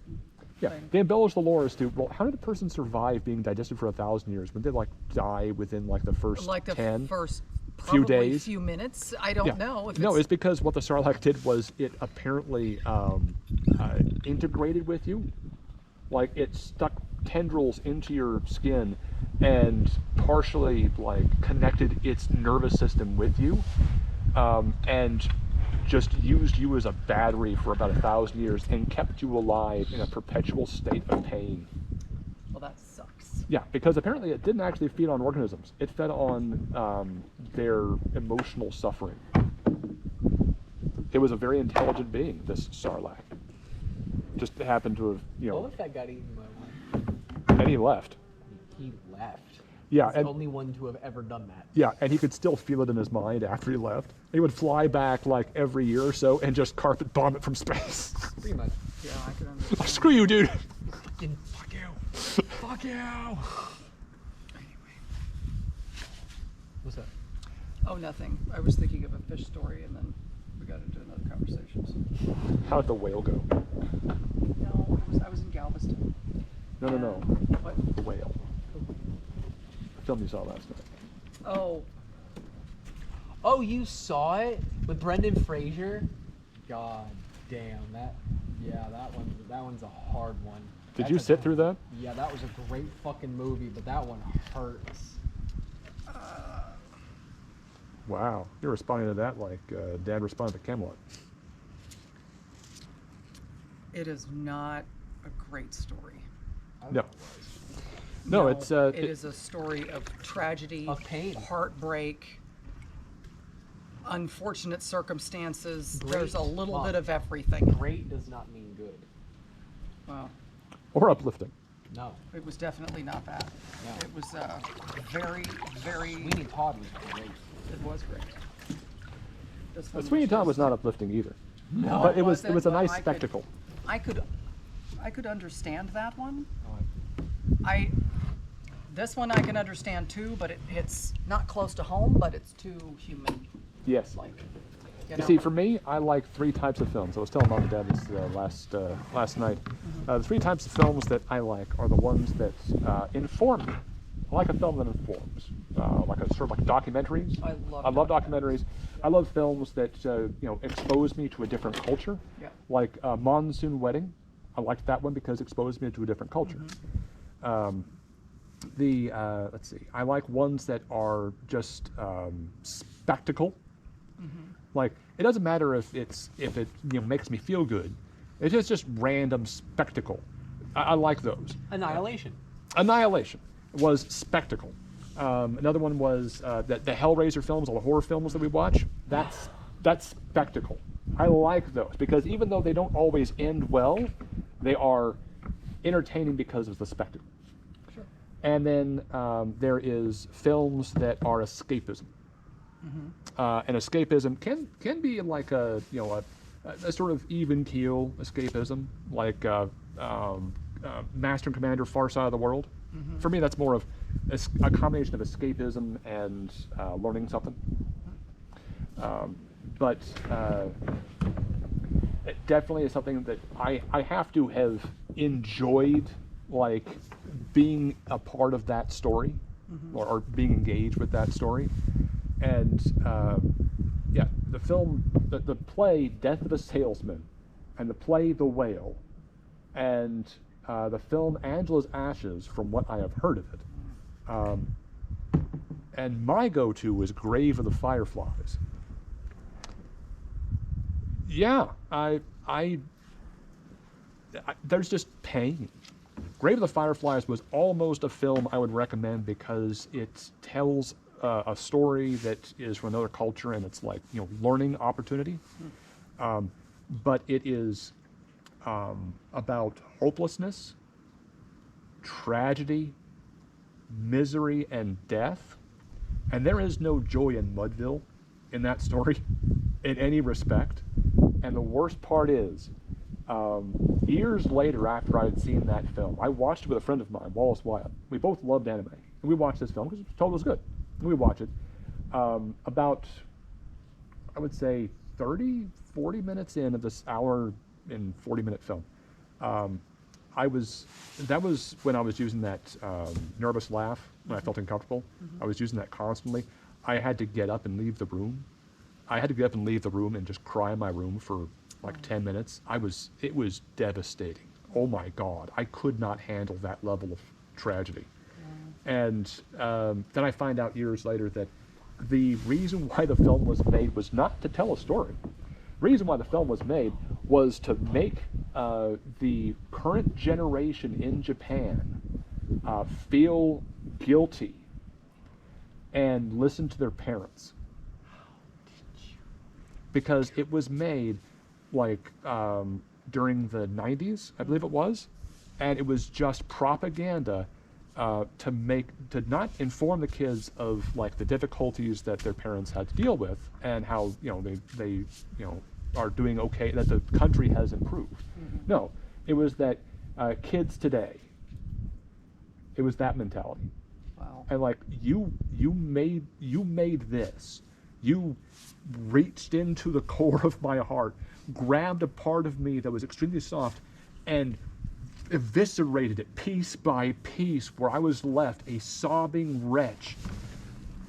Yeah, thing. they embellished the lore as to, well, how did a person survive being digested for 1,000 years? Would they like die within like the first Like the 10? first few probably days. few minutes. I don't know. If No, it's because what the Sarlacc did was it apparently integrated with you. Like it stuck tendrils into your skin and partially like connected its nervous system with you, and just used you as a battery for about 1,000 years and kept you alive in a perpetual state of pain. well, that sucks. Yeah, because apparently it didn't actually feed on organisms. It fed on their emotional suffering. It was a very intelligent being, this Sarlacc. Just happened to have, What if that got eaten by one? and he left. He left. Yeah, He's the and only one to have ever done that. yeah, and he could still feel it in his mind after he left. He would fly back like every year or so and just carpet bomb it from space. Pretty much. Yeah, I can understand. Screw you, dude. Fucking fuck you. Fuck you. What's that? Oh, nothing. I was thinking of a fish story, and then we got into another conversation. So. How'd the whale go? No, I was in Galveston. No. What? The whale. The film you saw last night. Oh, Oh, you saw it with Brendan Fraser? God damn, that one's a hard one. Did That's you a- sit through that? Yeah, that was a great fucking movie, but that one hurts. Wow, you're responding to that like Dad responded to Camelot. it is not a great story. No. No, it's it is a story of tragedy, Of pain. heartbreak, unfortunate circumstances. Great. There's a little Mom. bit of everything. Great does not mean good. Well, or uplifting. No. it was definitely not that. No. It was very, very. Sweeney Todd was great. It was great. This one Sweeney Todd was just- not uplifting either. No, But it was a wasn't, nice but spectacle. I could understand that one. Oh, This one I can understand too, but it's not close to home, but it's too human. Yes. Like, You see, for me, I like 3 types of films. I was telling Mom and Dad this last night. The 3 types of films that I like are the ones that inform me. I like a film that informs, like a sort of like documentaries. I love documentaries. I love films that expose me to a different culture. Yeah. Like Monsoon Wedding. I liked that one because it exposed me to a different culture. Let's see. I like ones that are just spectacle. Like it doesn't matter if it makes me feel good. It's just random spectacle. I like those. Annihilation. Annihilation was spectacle. Another one was the Hellraiser films, all the horror films that we watch. That's spectacle. I like those because even though they don't always end well, they are entertaining because of the spectacle. Sure. And then there is films that are escapism. And escapism can be like a sort of even keel escapism, like Master and Commander: Far Side of the World. For me, that's more of a combination of escapism and learning something. But it definitely is something that I have to have enjoyed, like being a part of that story, or being engaged with that story. And the film, the play Death of a Salesman, and the play The Whale, and the film Angela's Ashes, from what I have heard of it. And my go-to is Grave of the Fireflies. Yeah, there's just pain. Grave of the Fireflies was almost a film I would recommend because it tells a story that is from another culture and it's like learning opportunity, but it is about hopelessness, tragedy, misery, and death, and there is no joy in Mudville in that story in any respect. And the worst part is Years later, after I had seen that film, I watched it with a friend of mine, Wallace Wyatt. We both loved anime, and we watched this film because we told it was good. And we watched it. About, I would say, 30, 40 minutes in of this hour and 40-minute film. That was when I was using that nervous laugh when I felt uncomfortable. I was using that constantly. I had to get up and leave the room. I had to get up and leave the room and just cry in my room for like 10 minutes. It was devastating. Oh my God, I could not handle that level of tragedy. And then I find out years later that the reason why the film was made was not to tell a story. The reason why the film was made was to make the current generation in Japan feel guilty and listen to their parents. Because it was made like during the 90s, I believe it was, and it was just propaganda to not inform the kids of like the difficulties that their parents had to deal with and how they are doing okay, that the country has improved. No, it was that kids today. It was that mentality. Wow. And like you made this. You reached into the core of my heart, grabbed a part of me that was extremely soft, and eviscerated it piece by piece, where I was left a sobbing wretch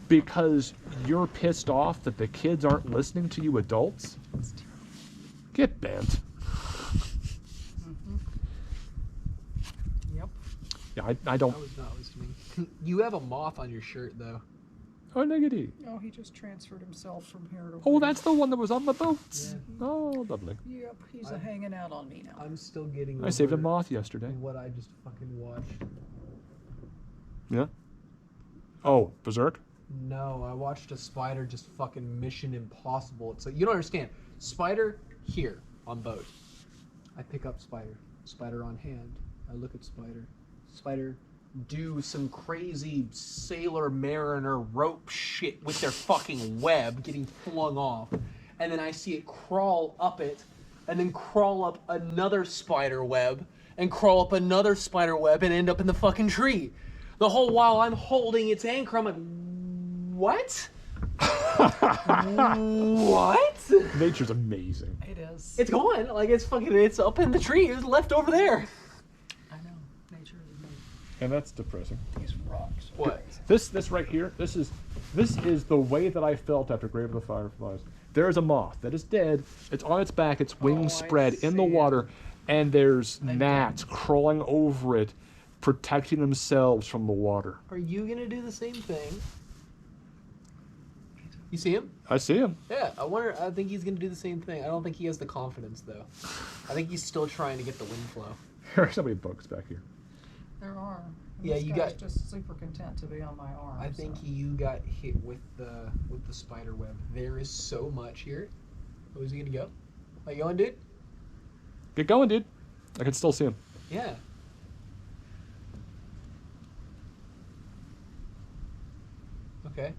because you're pissed off that the kids aren't listening to you adults. Get bent. Yep. Yeah, I don't. I was not listening. You have a moth on your shirt, though. Oh, negative. No, he just transferred himself from here to. Oh, that's the one that was on the boats. Yeah. Oh, lovely. Yep, he's hanging out on me now. I'm still getting. I saved a over moth yesterday. What I just fucking watched. Yeah. Oh, Berserk? No, I watched a spider just fucking Mission Impossible. It's like, you don't understand. Spider here on boat. I pick up spider. Spider on hand. I look at spider. Spider do some crazy sailor mariner rope shit with their fucking web getting flung off. And then I see it crawl up it, and then crawl up another spider web, and crawl up another spider web, and end up in the fucking tree. The whole while I'm holding its anchor, I'm like, what? What? Nature's amazing. It is. It's gone. Like, it's up in the tree. It's left over there. I know. Nature is amazing. And that's depressing. These rocks. What? This right here, this is the way that I felt after Grave of the Fireflies. There's a moth that is dead. It's on its back, its wings I spread in the see water, and there's gnats crawling over it, protecting themselves from the water. Are you gonna do the same thing? You see him? I see him. Yeah, I think he's gonna do the same thing. I don't think he has the confidence, though. I think he's still trying to get the wind flow. There are so many bugs back here. There are. Yeah, This you guy's got- just super content to be on my arm. I think so. you got hit with the spider web. There is so much here. Oh, is he gonna go? Are you going, dude? Get going, dude. I can still see him. Yeah. Okay.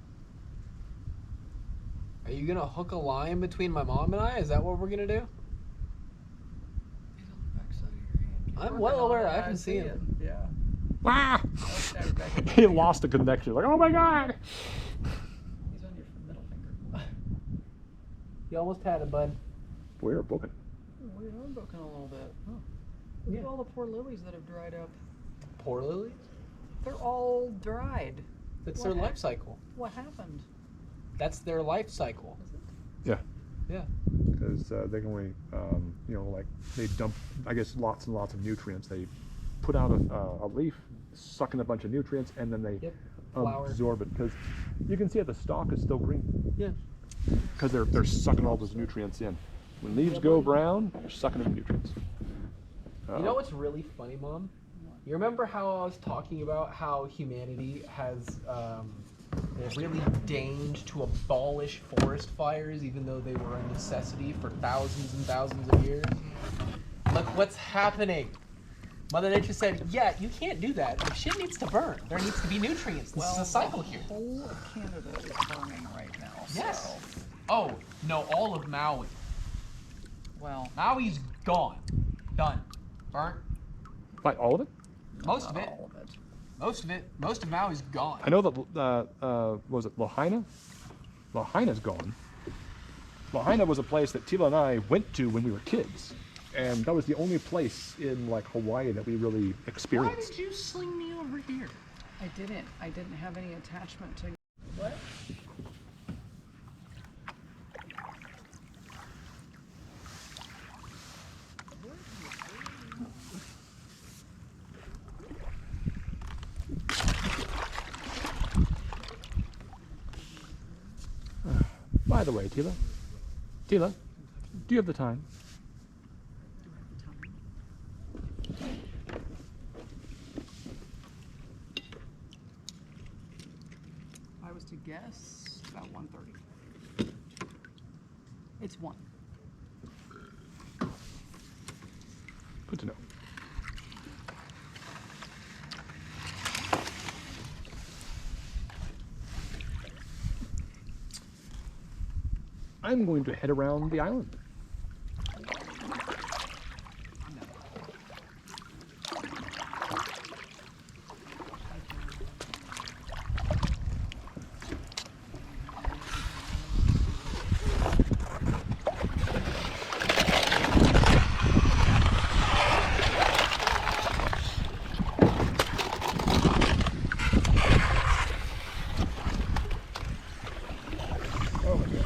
Are you gonna hook a line between my mom and I? Is that what we're gonna do? He's on the backside of your hand. Keep I'm working well on aware. it. I can see it. him. Yeah. Ah! Okay, back in. He lost the connection. Like, oh my god! He's on your middle finger. You almost had it, bud. We're booking. We are broken a little bit. Look Yeah. at all the poor lilies that have dried up. Poor lilies. They're all dried. That's What their life cycle. What happened? That's their life cycle. Yeah. Yeah. Because they can only, like they dump, I guess, lots and lots of nutrients. They put out a leaf, suck in a bunch of nutrients, and then they Yep. Flower. absorb it. Because you can see that the stalk is still green. Yeah. Because they're sucking all those nutrients in. When leaves go brown, they're sucking in nutrients. You know what's really funny, Mom? You remember how I was talking about how humanity has really deigned to abolish forest fires, even though they were a necessity for thousands and thousands of years? Look what's happening. Mother Nature said, yeah, you can't do that. If shit needs to burn, there needs to be nutrients. This is a cycle here. The whole of Canada is burning right now. Yes. So, Oh, no, all of Maui. well, Maui's gone. Done. Burnt. Like all of it? Most of it. All of it. Most of it. Most of Maui's gone. I know that, was it Lahaina? Lahaina's gone. Lahaina was a place that Tila and I went to when we were kids. And that was the only place in like Hawaii that we really Why experienced. did you sling me over here? I didn't have any attachment to. What? By the way, Tila, do you have the time? If I was to guess, about 1:30. It's 1. Good to know. I'm going to head around the island. Oh my god.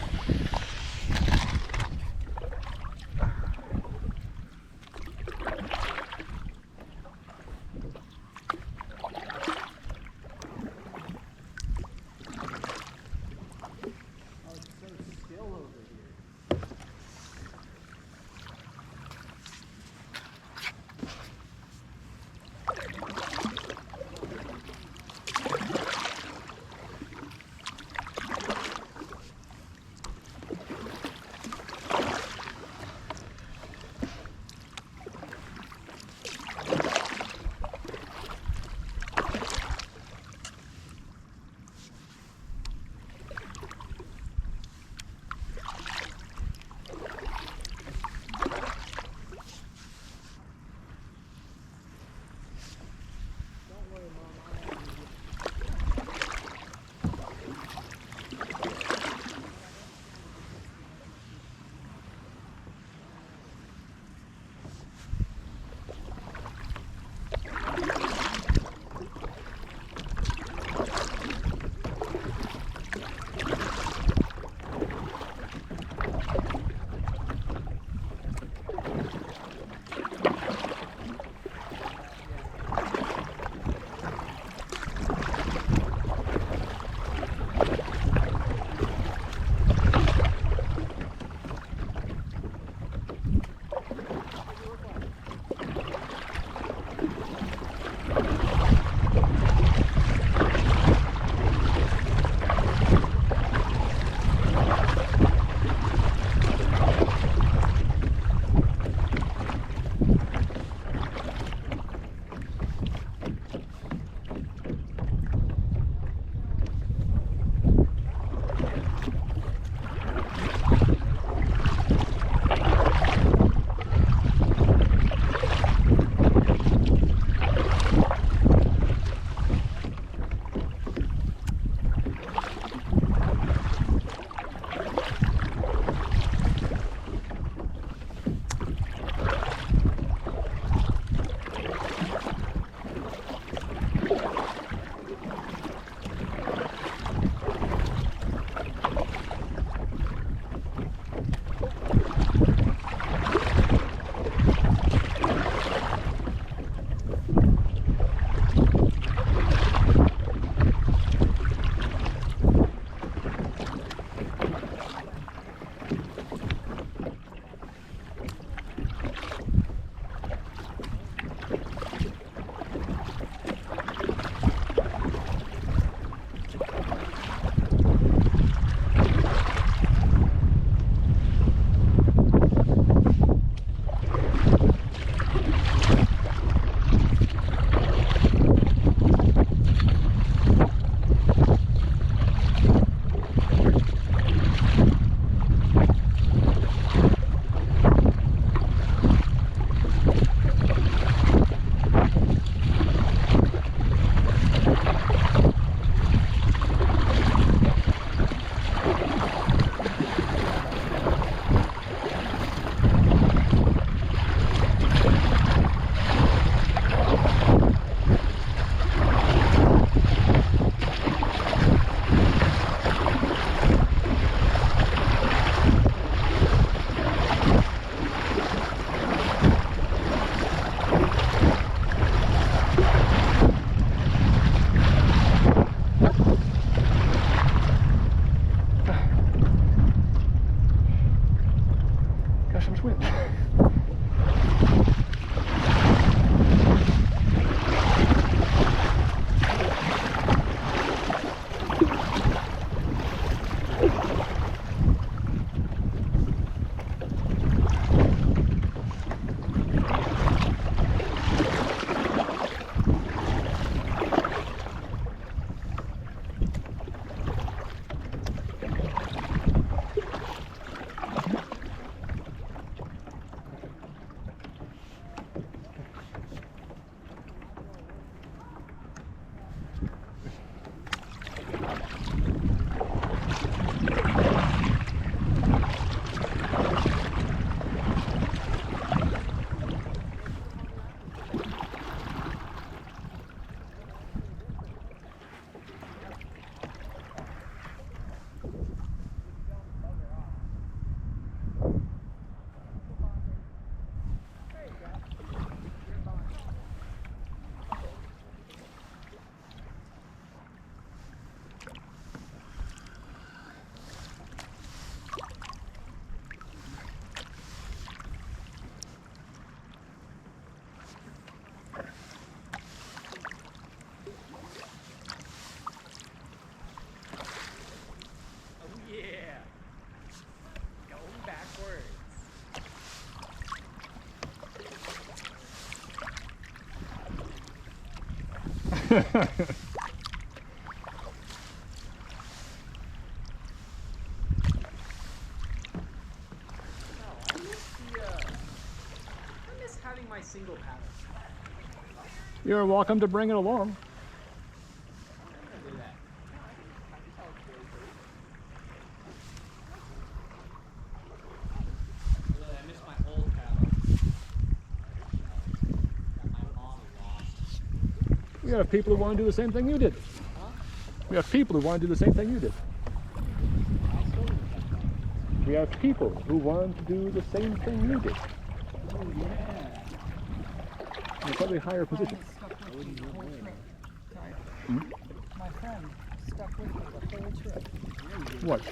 gosh, so much wind. I miss having my single paddle. You're welcome to bring it along. I'm gonna do that. Really, I miss my old paddle. Got my mom lost. We have people who want to do the same thing you did. We have people who want to do the same thing you did. We have people who want to do the same thing you did. Oh yeah. In a probably higher position. Stuck with me the whole trip. Ty. My friend stuck with me the whole trip. What,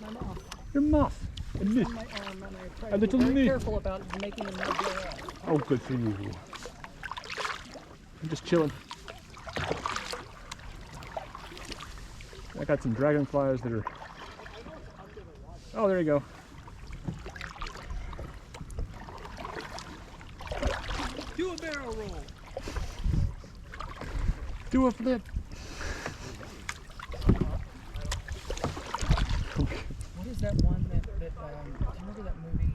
My mom. your muff? And this. On my arm, and I tried A to be little very leaf. careful about making him not blow up. Oh, good for you. I'm just chilling. I got some dragonflies that are. Oh, there you go. Do a barrel roll. Do a flip. What is that one that do you remember that movie,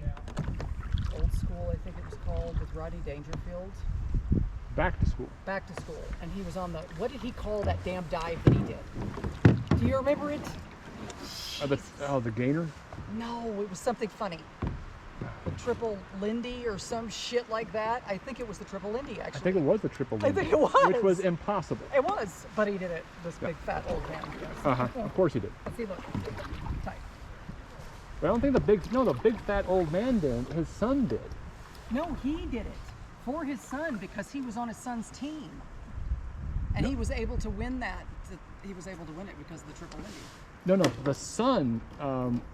Old School, I think it was called, with Rodney Dangerfield? Back to school. Back to School. And he was on the, what did he call that damn dive that he did? Do you remember it? The gainer? No, it was something funny. The triple Lindy or some shit like that. I think it was the triple Lindy, I actually. think it was the triple I Lindy, think it was. which was impossible. It was, but he did it. This big fat old man. Yes. Of course he did. Let's see, look. Tight. But I don't think the big fat old man did. His son did. No, he did it for his son because he was on his son's team. And he was able to win that. He was able to win it because of the triple Lindy. No, the son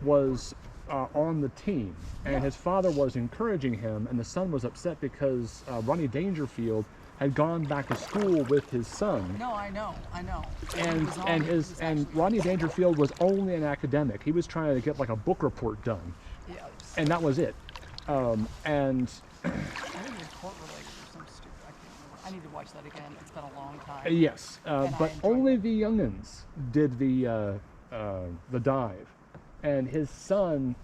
was on the team, and Yeah. his father was encouraging him, and the son was upset because Ronnie Dangerfield had gone back to school with his son. No, I know. He And was on and it. He his was and actually- Ronnie Dangerfield was only an academic. He was trying to get like a book report done, Yeah, it was- and that was it. And I think it was court related or some stupid. I can't remember. I need to watch that again. It's been a long time. yes, And I but enjoyed only it. the youngins did the dive, and his son,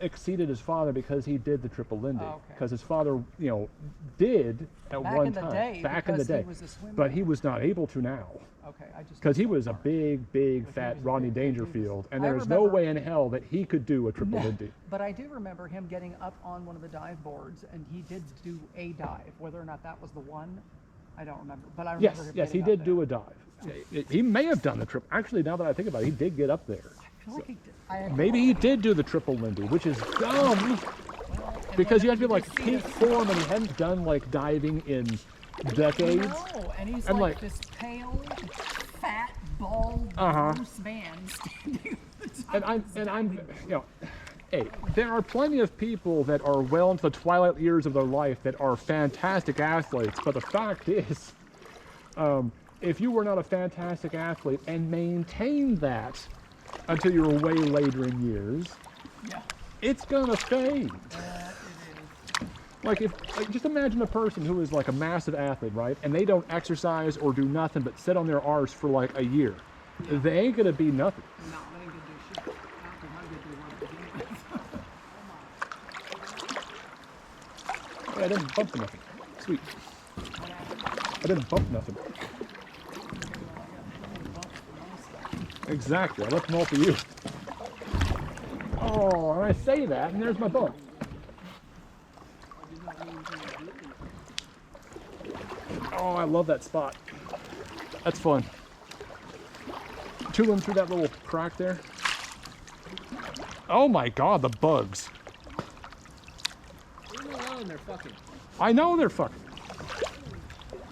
exceeded his father because he did the triple Lindy. Oh, okay. Because his father, did at Back one in the time. day, back in the because he day. was a swimmer. But he was not able to now. Okay, I just. Because he was a big, But he fat was a Ronnie big- he was- Dangerfield, and I there is no remember- way in hell that he could do a triple Lindy. But I do remember him getting up on one of the dive boards, and he did do a dive. Whether or not that was the one, I don't remember. But I remember him Yes, he getting did up do there. a dive. He may have done the triple. Actually, now that I think about it, he did get up there. I feel like he did. I Maybe he did do the triple Lindy, which is dumb. And Because then you have to be did like see peak this- form, and he hadn't done like diving in decades. No, and he's And, like, like- this pale, fat, bald, Uh-huh. gross man standing at the top And of this I'm, diving board. hey, there are plenty of people that are well into the twilight years of their life that are fantastic athletes, but the fact is, if you were not a fantastic athlete and maintained that until you're way later in years, Yeah. it's gonna fade. It is. Like just imagine a person who is like a massive athlete, right? And they don't exercise or do nothing but sit on their arse for like a year. They ain't gonna be nothing. No, they ain't gonna do shit. I don't care how good they want to begin with. I didn't bump nothing. Sweet. I didn't bump nothing. Exactly. I left them all for you. Oh, and I say that, and there's my bump. Oh, I love that spot. That's fun. Tooling through that little crack there. Oh my God, the bugs. Leave them alone, they're fucking. I know they're fucking.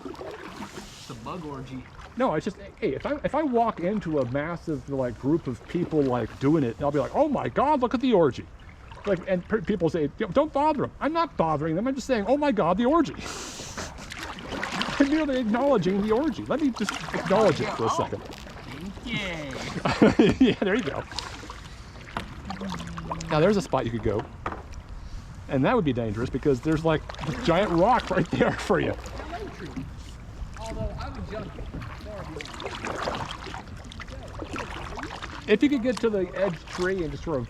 It's a bug orgy. No, it's just, hey, if I walk into a massive like group of people like doing it, I'll be like, oh my God, look at the orgy. Like, and people say, don't bother them. I'm not bothering them. I'm just saying, oh my God, the orgy. I'm merely acknowledging the orgy. Let me just acknowledge it for a second. Yay. Yeah, there you go. Now there's a spot you could go. And that would be dangerous because there's like a giant rock right there for you. Although I would jump far beyond. If you could get to the edge tree and just sort of,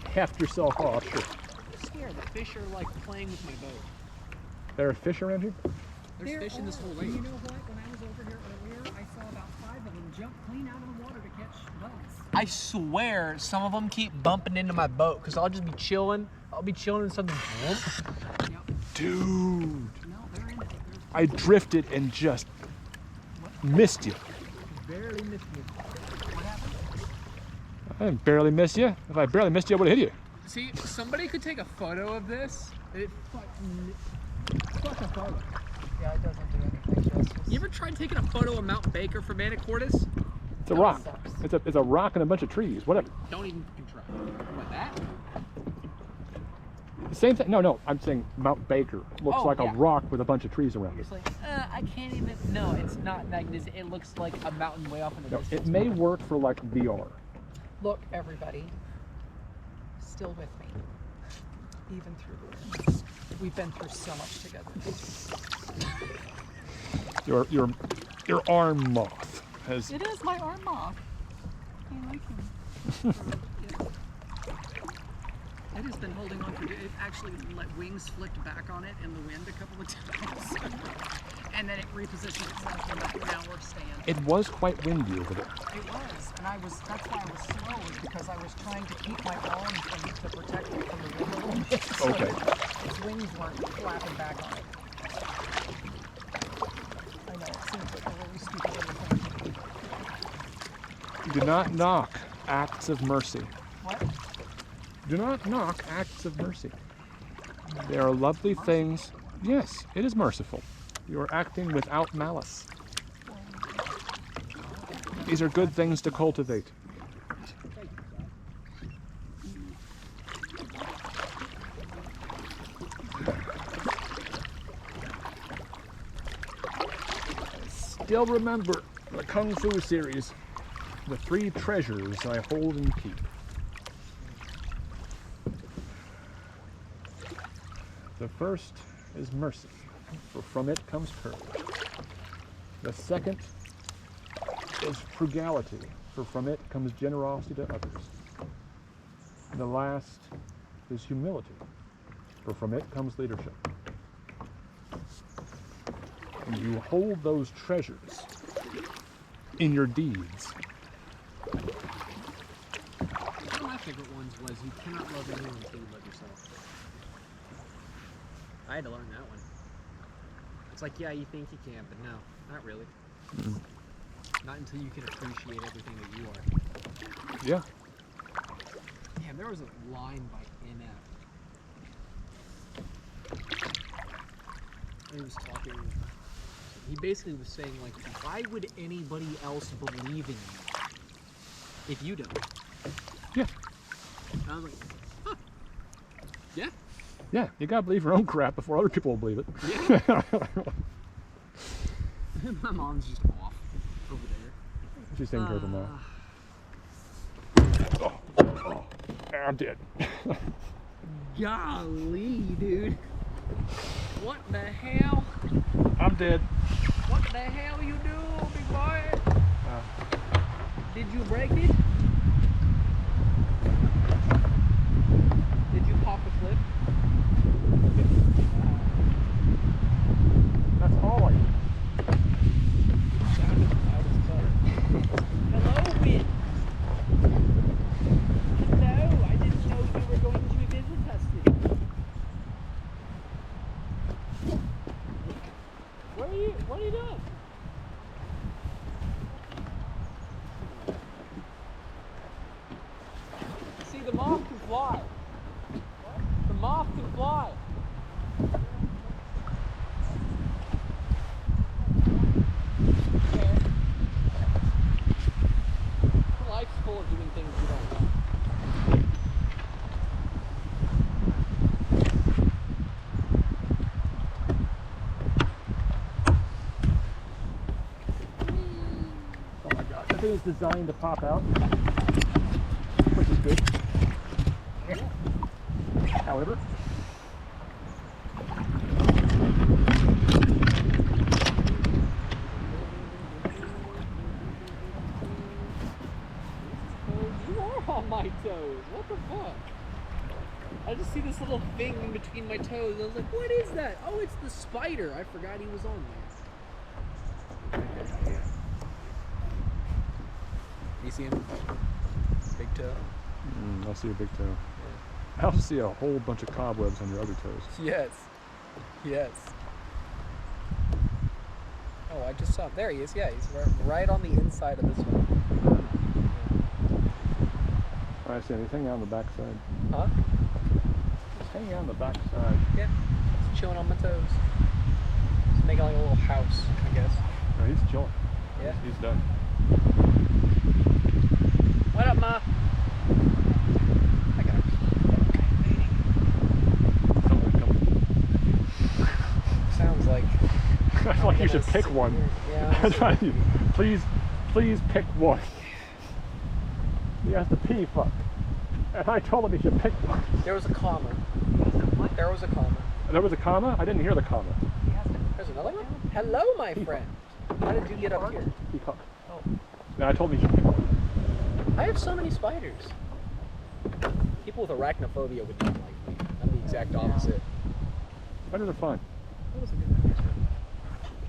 heft yourself off, sure. I swear, the fish are like playing with my boat. There are fish around here? There's fish in this whole You lake. know what? When I was over here earlier, I saw about 5 of them jump clean out of the water to catch bugs. I swear, some of them keep bumping into my boat because I'll just be chilling. I'll be chilling and something. Yep. Dude. No, they're in it. I drifted and just missed you. Barely missed me. What happened? I didn't barely miss you. If I barely missed you, I would have hit you. See, somebody could take a photo of this. It fucking photo. Yeah, it doesn't do anything justice. You ever tried taking a photo of Mount Baker from Anacortes? It's a rock. sucks. It's a rock and a bunch of trees. Whatever. Don't even fucking try. What, that? The same thing. No, I'm saying Mount Baker looks Oh, like yeah. a rock with a bunch of trees around it. It's like, I can't even. No, it's not like this. It looks like a mountain way off in the No, distance. it may work for like VR. Look, everybody, still with me, even through the winds. We've been through so much together. Your arm moth has. It is my arm moth. I like him. It has been holding on for. It actually let wings flicked back on it in the wind a couple of times, and then it repositioned itself, and now we're staying. It was quite windy over there. It was, and that's why I was slow, is because I was trying to keep my arm to protect it from the wind a little bit. So Okay. its wings weren't flapping back on it. I know, it seems like a really stupid little thing. Do not knock acts of mercy. What? Do not knock acts of mercy. They are lovely things. Yes, it is merciful. You are acting without malice. These are good things to cultivate. Still remember the Kung Fu series, the 3 treasures I hold and keep. The first is mercy, for from it comes courage. The second is frugality, for from it comes generosity to others. The last is humility, for from it comes leadership. And you hold those treasures in your deeds. One of my favorite ones was you cannot love anyone until you love yourself. I had to learn that one. It's like, yeah, you think you can, but no, not really. Not until you can appreciate everything that you are. Yeah. Damn, there was a line by NF. He was talking. He basically was saying, like, why would anybody else believe in you if you don't? Yeah. And I was like, huh. Yeah. Yeah, you gotta believe your own crap before other people will believe it. My mom's just off over there. She's taking care of them now. Oh, I'm dead. Golly, dude. What the hell? I'm dead. What the hell you do, big boy? Did you break it? Did you pop a clip? That's all I do. Hello, Win. Hello, I didn't know you were going to visit us today. What are you doing? See, the moth can fly. The moth can fly. Okay. Life's full of doing things you don't want. Oh my god, that thing is designed to pop out, which is good. However, You are on my toes. What the fuck? I just see this little thing in between my toes. I was like, what is that? Oh, it's the spider. I forgot he was on there. You see him? Big toe. I see a big toe. I also see a whole bunch of cobwebs on your other toes. Yes. Yes. Oh, I just saw him. There he is. Yeah, he's right on the inside of this one. I see. He's hanging out on the back side. Huh? He's hanging out on the back side. Yeah. He's chilling on my toes. He's making like a little house, I guess. No, he's chilling. Yeah. He's done. What up, Ma? I got Sounds like. I feel like you should pick one. Yeah. Please pick one. He has to pee, fuck. And I told him he should pick one. There was a comma. There was a comma. There was a comma? I didn't hear the comma. There's another one? Hello, my friend. How did you get up here? Peacock. Oh. And I told him he should pick one. I have so many spiders. People with arachnophobia would not like me. I'm the exact opposite. Spiders are fun. That was a good movie.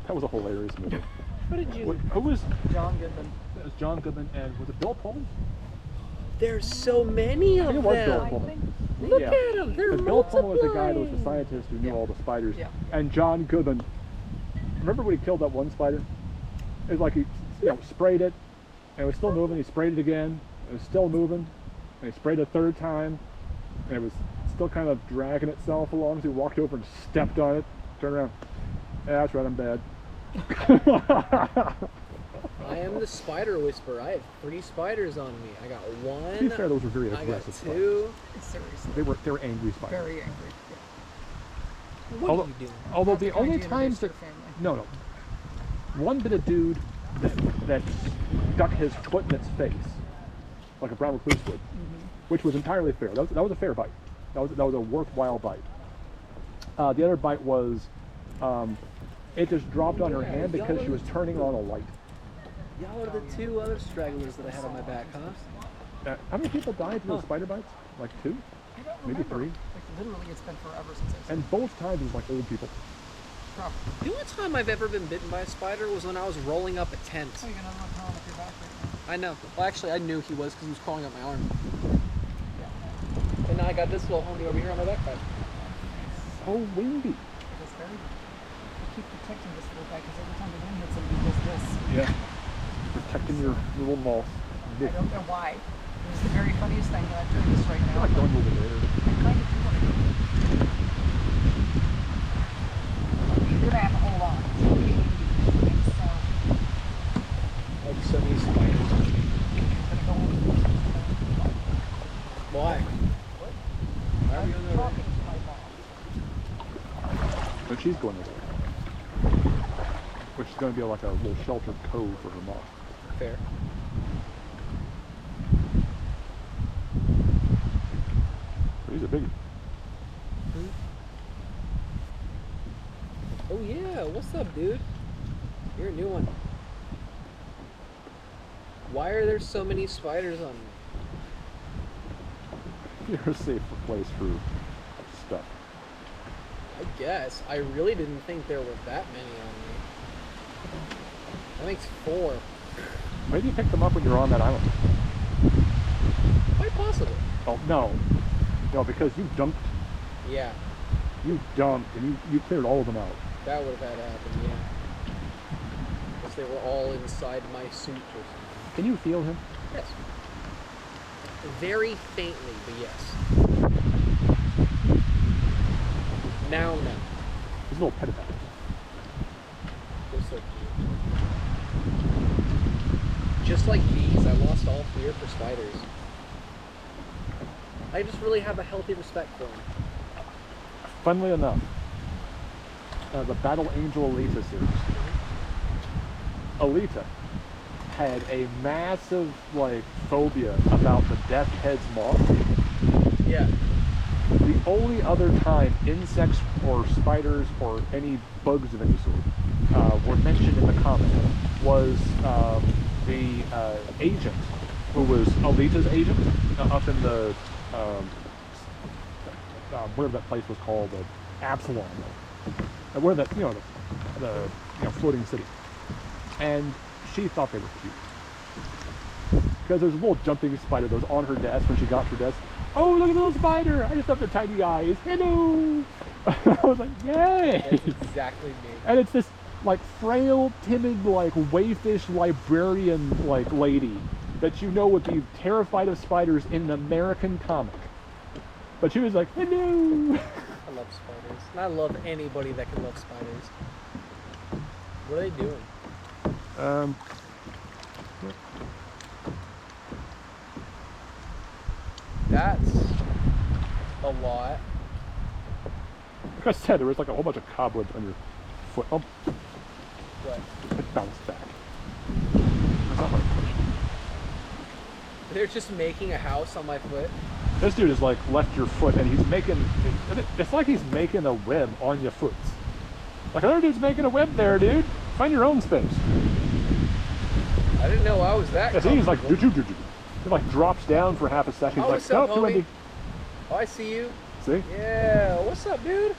That was a hilarious movie. What did you... Who was... John Goodman. It was John Goodman and was it Bill Pullman? There's so many I of think it was Bill them. Pullman. Look Yeah. at them. They're But Bill Pullman was the guy that was the multiplying. scientist who knew all the spiders. Yeah. And John Goodman, remember when he killed that one spider? It was like he sprayed it, and it was still moving. He sprayed it again, it was still moving, and he sprayed it a third time, and it was still kind of dragging itself along. So he walked over and stepped on it, turned around. Yeah, that's right, I'm bad. I am the spider whisperer. I have 3 spiders on me. I got one. To be fair, those were very I got aggressive 2. Seriously. They were angry spiders. Very angry. What Although- are you doing? Although Not the kind only you times introduce that your family. no, one bit of dude that stuck his foot in its face, like a brown recluse would, which was entirely fair. That was a fair bite. That was a worthwhile bite. The other bite was, it just dropped on her hand because she was turning on a light. Y'all are the 2 other stragglers that I had on my back, huh? How many people died from those spider bites? Like 2? I don't Maybe remember. 3? Like literally, it's been forever since I've seen And both times it was like old people. it. Probably. The only time I've ever been bitten by a spider was when I was rolling up a tent. Oh, you're gonna look crawling up your back right I know. Well, actually, I knew he was because he was crawling up my arm. now. Yeah. And now I got this little homie over here on my backside. So windy. It is very. I keep protecting this little guy because every time the wind hits him, he does this. Yeah. Protecting your little moth. I don't know why. It was the very funniest thing that I'm doing this right now. I like going over there. I kind of do want to. You're gonna have to hold on. It's gonna be 80. So Like so many spiders. I'm gonna go over. Why? Why are we on the Talking. and she's going this way. Which is going to be like a little sheltered cove for her mom. Fair. He's a biggie. Oh yeah, what's up, dude? You're a new one. Why are there so many spiders on me? You're a safer place for stuff. I guess. I really didn't think there were that many on me. That makes 4. Maybe you picked them up when you were on that island. Quite possibly. Oh, no. No, because you dumped. Yeah, You dumped and you cleared all of them out. that would have had to happen, yeah. Guess they were all inside my suit or something. Can you feel him? Yes. Very faintly, but yes. Now, no. He's a little pedophile. They're so cute. Just like bees, I lost all fear for spiders. I just really have a healthy respect for them. Funnily enough, the Battle Angel Alita series. Alita had a massive phobia about the Death Head's moth. Yeah. The only other time insects or spiders or any bugs of any sort were mentioned in the comic was the agent who was Alita's agent up in the whatever that place was called, Absalom, where that the floating city, and she thought they were cute because there's a little jumping spider that was on her desk when she got to her desk. Oh, look at the little spider! I just love their tiny eyes. Hello. I was like, yay! That's exactly me. And it's this frail, timid, wayfish librarian lady that would be terrified of spiders in an American comic. But she was like, hello! I love spiders. And I love anybody that can love spiders. What are they doing? That's a lot. Like I said, there was a whole bunch of cobwebs on your foot. Oh, What? it bounced back. That's not my question. They're just making a house on my foot. This dude has left your foot and he's making, it's like he's making a web on your foot. Another dude's making a web there, dude. Find your own space. I didn't know I was that Yeah, see, he's comfortable. it drops down for half a second. Oh, He's what's up, "Nope, too homie? windy." Oh, I see you. See? Yeah, what's up, dude?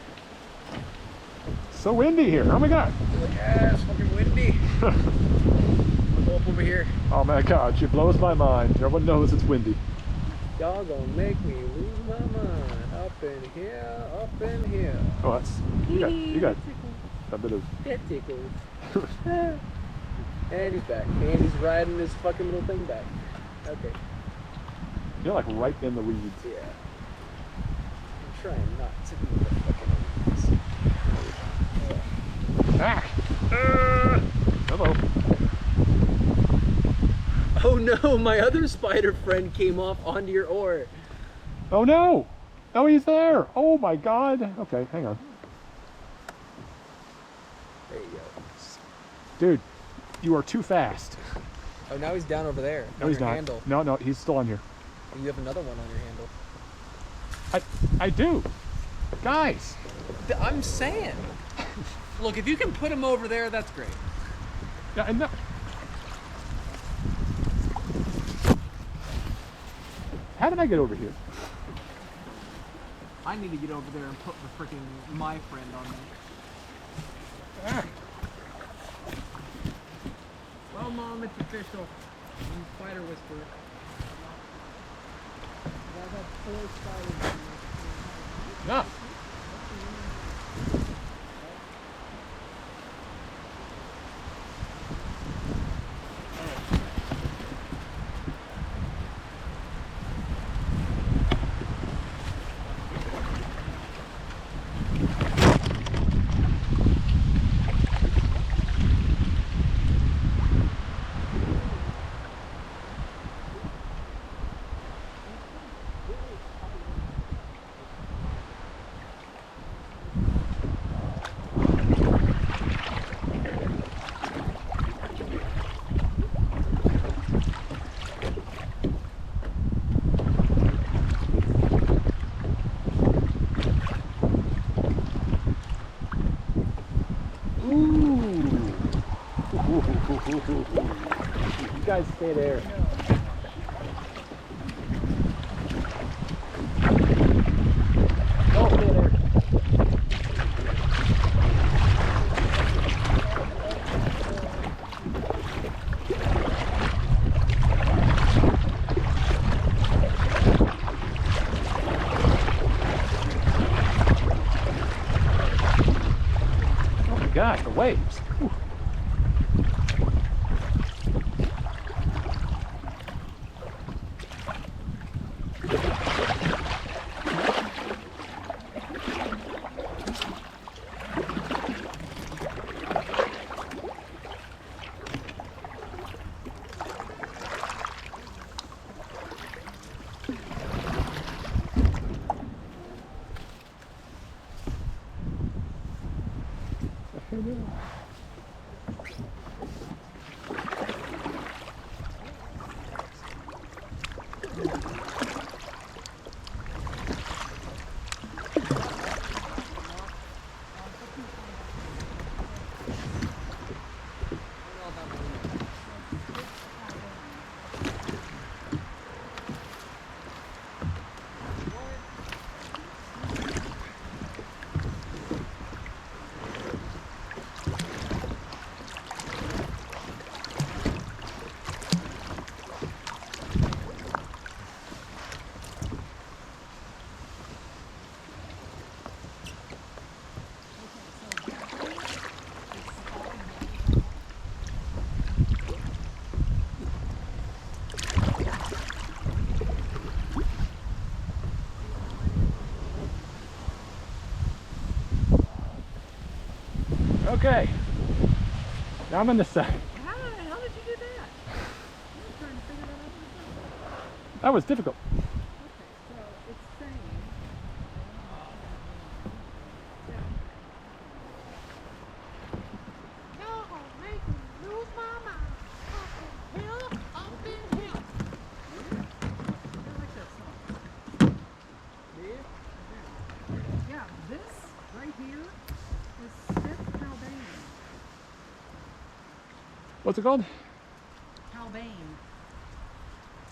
So windy here. Oh my god. You're like, yeah, it's fucking windy. Go up over here. Oh my god, she blows my mind. Everyone knows it's windy. Y'all gonna make me lose my mind. Up in here, up in here. Oh, that's you got a bit of That tickles. And he's back. And he's riding his fucking little thing back. Okay. you're right in the weeds. Yeah. I'm trying not to be the fucking weeds. Ah! Hello. Oh no, my other spider friend came off onto your oar. Oh no! Oh, he's there! Oh my god! Okay, hang on. There you go. Dude, you are too fast. Oh, now he's down over there. No, on he's your not. handle. No, he's still on here. And you have another one on your handle. I do. Guys! I'm saying. Look, if you can put him over there, that's great. Yeah, I know. How did I get over here? I need to get over there and put the freaking my friend on me. Ah. Well, Mom, it's official. I'm Spider Whisperer. I've had 4 spiders in my No. You guys stay there. Oh, stay there. Oh my gosh, the waves. Whew. Okay. Now I'm on this side. How did you do that? I'm trying to figure that out myself. That was difficult. Okay, so it's saying. Y'all gonna make me lose my mind. Up in here. I like that song. Yeah, this right here is Fifth Halbane. What's it called? Halbane.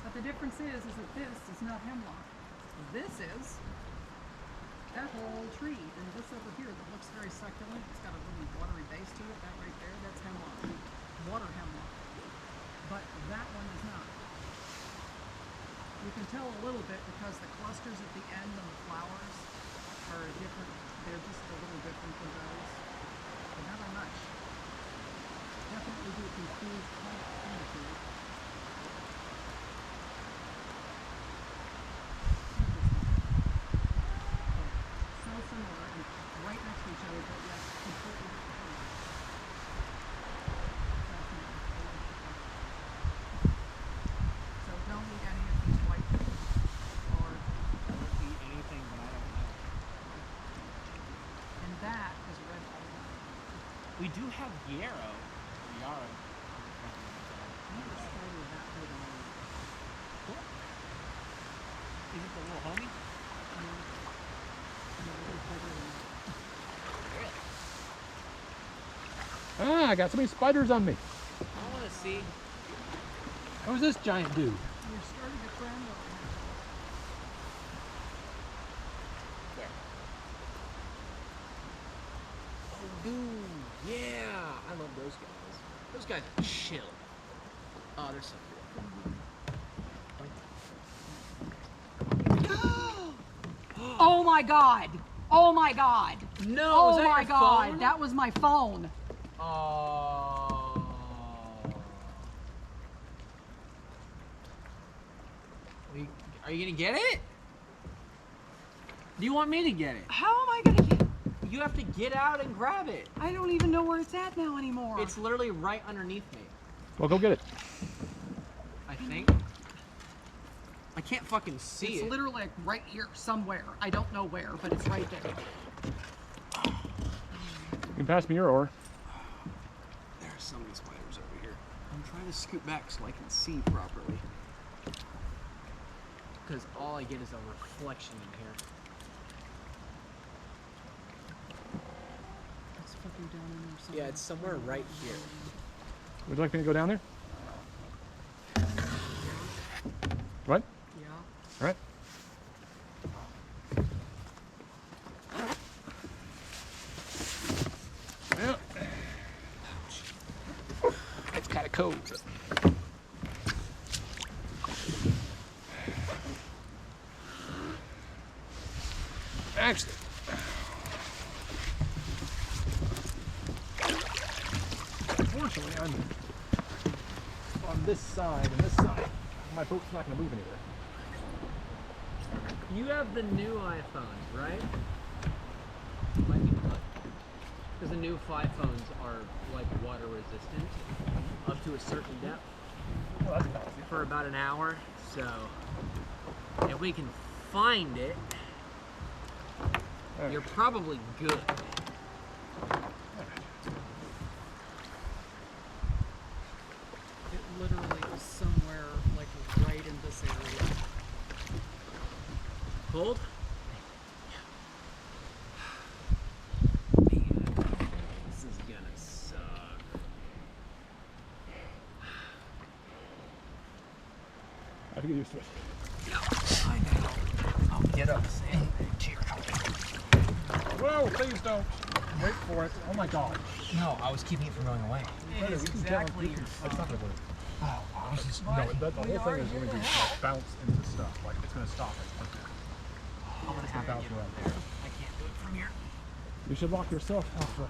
But the difference is that this is not hemlock. This is that whole tree, and this over here that looks very succulent. It's got a really watery base to it. That right there, that's hemlock, water hemlock. But that one is not. You can tell a little bit because the clusters at the end and the flowers are different. They're just a little different than those, but not by much. Definitely do confuse plant quantity. So similar and right next to each other, but yet completely different plants. Fascinating. I like the fact. So don't eat any of these white things, or Eat anything that I don't know. and that is red halbine. We do have yarrow. Yarrow. I never started that big on it. Is it the little homie? Ah, I got so many spiders on me. I want to see. What was this giant dude? You're starting to trend over here. Oh, dude. Yeah. I love those guys. Those guys are chill. Oh, they're so cool. Oh my god! Oh my god! No, Oh was that my your god! phone? That was my phone. Oh. Are you gonna get it? Do you want me to get it? How am I gonna get? You have to get out and grab it. I don't even know where it's at now anymore. It's literally right underneath me, Well, go get it. I think. I can't fucking see It's it. literally like right here somewhere. I don't know where, but it's right there. You can pass me your oar. There are so many spiders over here. I'm trying to scoot back so I can see properly. Because all I get is a reflection in here. It's fucking down in there somewhere. Yeah, it's somewhere right here. Would you like me to go down there? What? Yeah. All right. Well, it's kind of cold. Actually, unfortunately, I'm on this side and this side. My boat's not going to move anywhere. You have the new iPhones, right? Might be good. Because the new 5 phones are like water resistant up to a certain depth Well, that's policy. for about an hour. So if we can find it, you're probably good. It literally is somewhere like right in this area. Cold? This is gonna suck. I have to get used to it. I know. I'll get up and cheer. Whoa, please don't. Wait for it. Oh my God. No, I was keeping it from going away. It is exactly your It's not fault. going to work. Oh, I was just. No, the whole thing is going to be like bounce into stuff. Like it's going to stop it. Like, I'm gonna have to bounce get around. up there. I can't do it from here. you should lock yourself off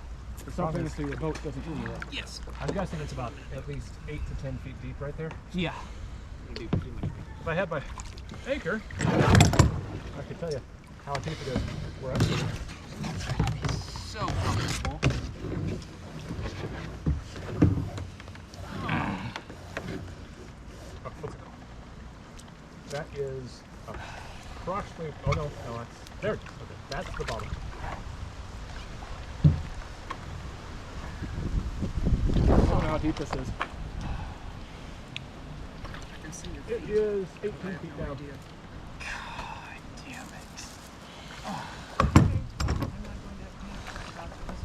something so your boat doesn't move around. Yes. I'm guessing it's about at least 8 to 10 feet deep right there. Yeah. Maybe pretty much. If I had my anchor, I could tell you how deep it is. Where I'm sitting. So comfortable. Oh, what's it called? That is approximately. Oh no, that's there. It is. Okay, that's the bottom. I don't know how deep this is. I can see your It feet. is I 18 have feet no down. idea. God damn it. I'm not going to have to about this.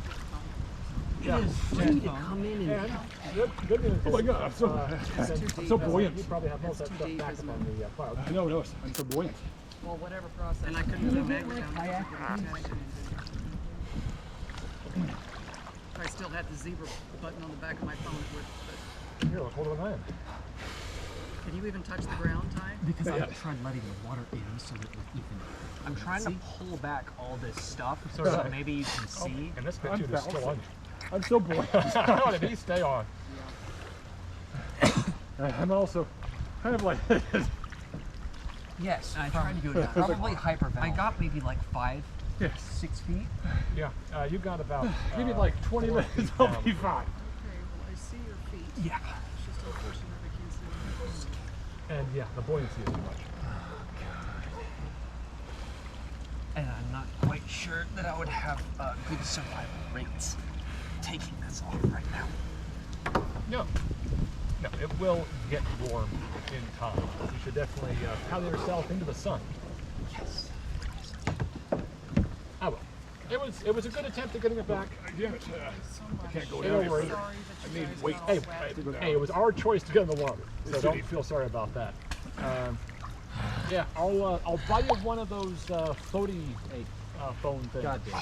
Yeah. It is free to come in and And good news. Oh my God, I'm so too so deep. buoyant. You probably have most It's of that too stuff deep, back isn't up on it? the cloud. I know, I'm so buoyant. Well, whatever process. And I couldn't do that down there. If I still had the zebra button on the back of my phone, it would. But Here, let's hold it on hand. can you even touch the ground, Ty? Because Yeah. I tried letting the water in so that it even. I'm trying to pull back all this stuff so Right. maybe you can see. And this I'm picture is still bouncing. on. I'm so buoyant. How did he stay on? I'm also kind of like. Yes, I tried to do it. probably hyperventilating. I got maybe like 5, Yes. 6 feet. Yeah, you got about. Maybe like 20 4 minutes, feet I'll down. be fine. Okay, well, I see your feet. Yeah. It's just unfortunate I can't see them. And yeah, the buoyancy is too much. And I'm not quite sure that I would have good survival rates taking this off right now. No. No, it will get warm in time. You should definitely paddle yourself into the sun. Yes. I will. It was a good attempt at getting it back. Damn it. So much. I can't go Don't down worry. here. Sorry that you guys Wait, got all hey, wet. hey, it was our choice to get in the water, so don't feel sorry about that. Yeah, I'll buy you one of those floaty phone things. God damn. I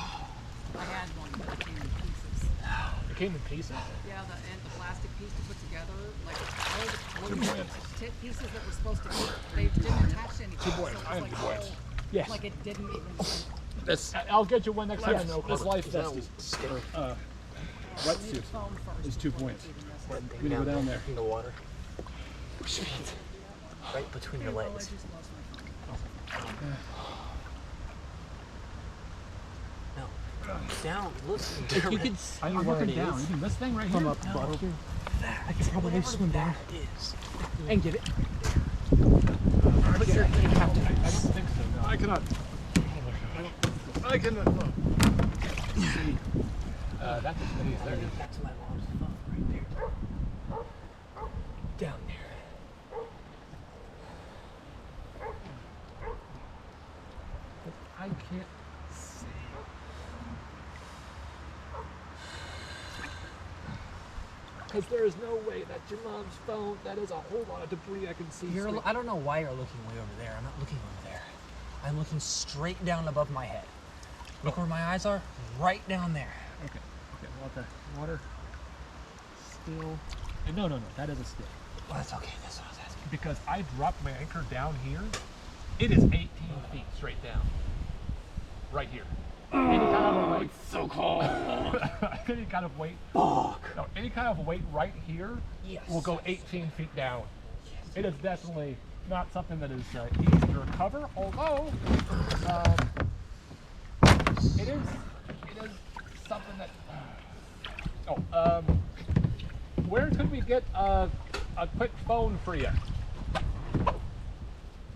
had one, but it came in pieces. It came in pieces. Yeah, the plastic piece to put together, like all the tip pieces that were supposed to, they didn't attach to anything. So it was I am like buoyant. all- Yes. Like it didn't even. I'll get you one next time. This life vest is, wetsuit Foam first. is 2 points. Even We need to go down there. In the water. Sweet. Right between your well, I legs. just lost my phone. No. Down. Look. If you could, I'm looking down. Even this thing right here. I could probably swim down. Is. and get it. But you're gonna have to. I don't think so. No. I cannot. I cannot. That's as many as there is. That's my mom's phone right there. Down there. I can't see. because there is no way that your mom's phone, that is a whole lot of debris I can see. I don't know why you're looking way over there. I'm not looking over there. I'm looking straight down above my head. Look where my eyes are, right down there. Okay, well, the water still. No, that is a still. Well, that's okay. That's what I was asking. Because I dropped my anchor down here. It is 18 feet straight down. Right here. Any kind of weight. So cold. Any kind of weight. Fuck. No, any kind of weight right here will go 18 feet down. It is definitely not something that is easy to recover, although it is something that. Where could we get a quick phone for you?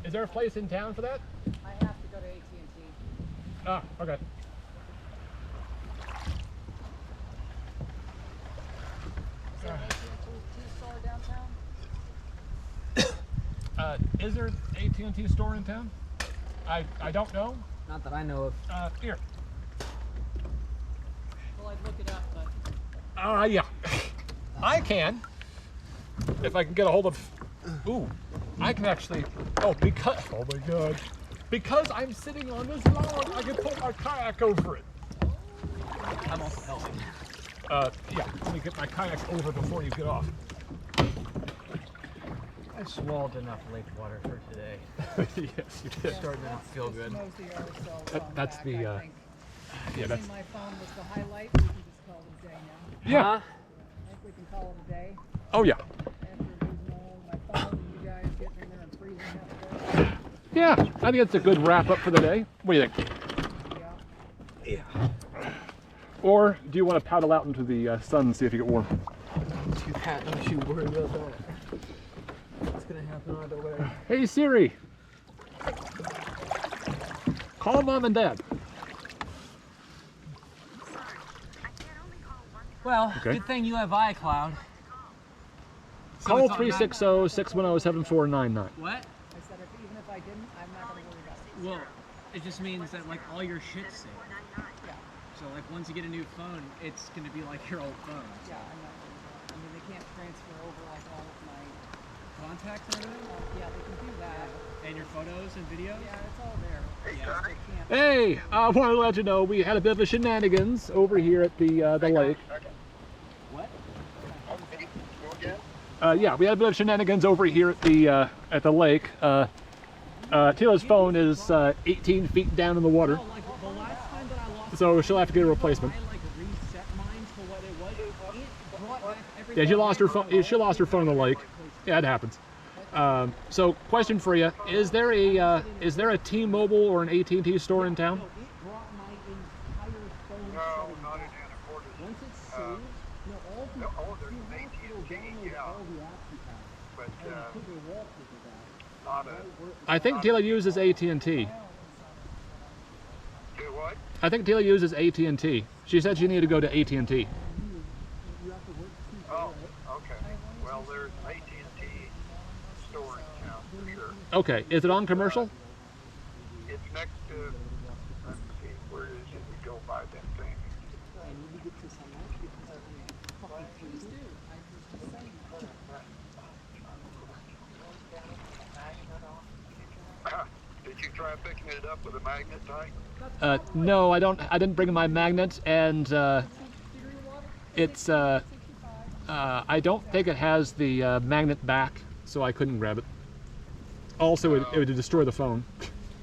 Is there a place in town for that? I have to go to AT&T. Ah, okay. Is there an AT&T store downtown? Is there an AT&T store in town? I don't know. Not that I know of. Here. Well, I'd look it up, but Yeah. I can. If I can get a hold of. Ooh, I can actually. Oh my God. Because I'm sitting on this log, I can put my kayak over it. I'm also helping. Yeah. Let me get my kayak over before you get off. I swallowed enough lake water for today. Yes, you did. Starting to not feel good. That's the. Yeah, that's. My phone was the highlight. We can just call it a day now. Yeah. I think we can call it a day. Oh yeah. After losing all my phone and you guys getting in there and freezing half the day. Yeah. I think it's a good wrap up for the day. What do you think? Yeah. Or do you want to paddle out into the sun and see if you get warm? Do that. Don't you worry about that. It's gonna happen either way. Hey Siri. Call mom and dad. Well, Okay. good thing you have iCloud. So Call it's automatic- 360-610-7499. What? I said even if I didn't, I'm not gonna worry about it. Well, it just means that like all your shit's saved. Yeah. So like once you get a new phone, it's gonna be like your old phone. Yeah, I'm not worried about it. I mean, they can't transfer over like all of my. Contacts and everything, Yeah, they can do that. and your photos and videos. Yeah, it's all there. Yeah. They can't. Hey, I want to let you know we had a bit of a shenanigans over here at the lake. What? Yeah, we had a bit of shenanigans over here at the lake. Tila's phone is 18 feet down in the water, Oh, like the last time that I lost. so she'll have to get a replacement. I like reset mine to what it was. It brought back everything. Yeah, she lost her phone. She lost her phone in the lake. Yeah, it happens. So, question for you: is there a T-Mobile or an AT&T store in town? No, it brought my entire phone. No, setting not in back. Anacortes. Once it's saved, all the oh, there's you an have to AT&T, download yeah. all the apps you have. But And put your wallpaper back. not a. I think Tila uses AT&T. Do what? I think Tila uses AT&T. She said she needed to go to AT&T. You have to work too Oh, okay. Well, there's an AT&T store in town for sure. Okay, is it on commercial? It's next to. Let me see. Where is it? We go by that thing. I need to get this unlocked because I'm fucking Please do. I was just saying. Did you try picking it up with a magnet type? No, I don't. I didn't bring my magnet, and it's. I don't think it has the magnet back, so I couldn't grab it. Also, it would destroy the phone,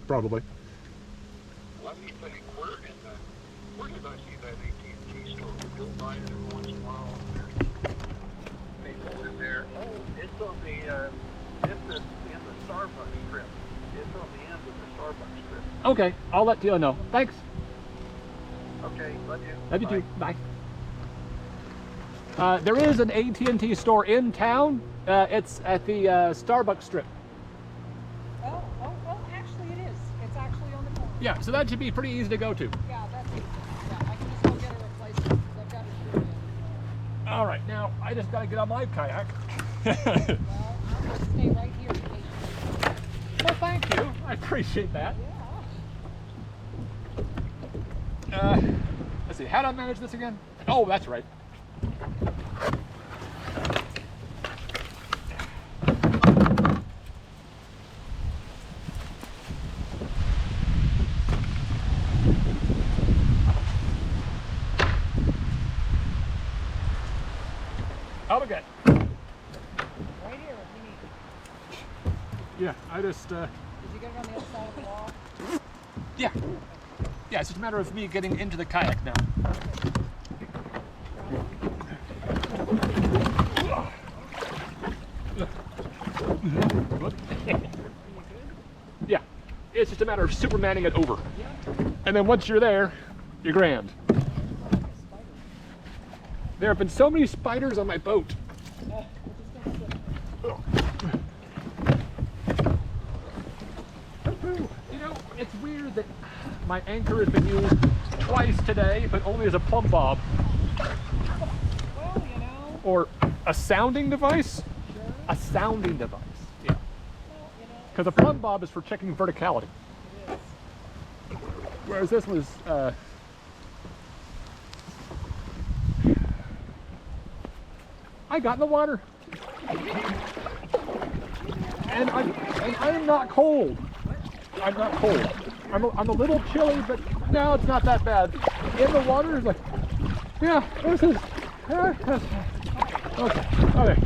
probably. Let me think. Where did I see that AT&T store? We go by it every once in a while. There's people in there. Oh, it's on the. It's in the Starbucks strip. It's on the end of the Starbucks strip. Okay, I'll let Tila know. Thanks. Okay, love you. Love you too. Bye. There is an AT&T store in town. It's at the Starbucks strip. Oh, actually it is. It's actually on the corner. Yeah, so that should be pretty easy to go to. Yeah, that's easy. Yeah, I can just go get a replacement because I've got it here. All right, now I just got to get on my kayak. Well, I'm going to stay right here in case you Well, thank you. I appreciate that. Yeah. Let's see, how do I manage this again? Oh, that's right. Come again. Right here if you need. Yeah, I just, Did you get it on the other side of the wall? yeah. Yeah, it's just a matter of me getting into the kayak now. Yeah, it's just a matter of supermaning it over. And then once you're there, you're grand. There have been so many spiders on my boat. You know, it's weird that my anchor has been used twice today, but only as a plumb bob. Well, you know. Or a sounding device? A sounding device, yeah. Well, you know. Because a plumb bob is for checking verticality. It is. Whereas this was, I got in the water. And I'm not cold. I'm not cold. I'm a little chilly, but no, it's not that bad. In the water, it's like, yeah, this is, okay.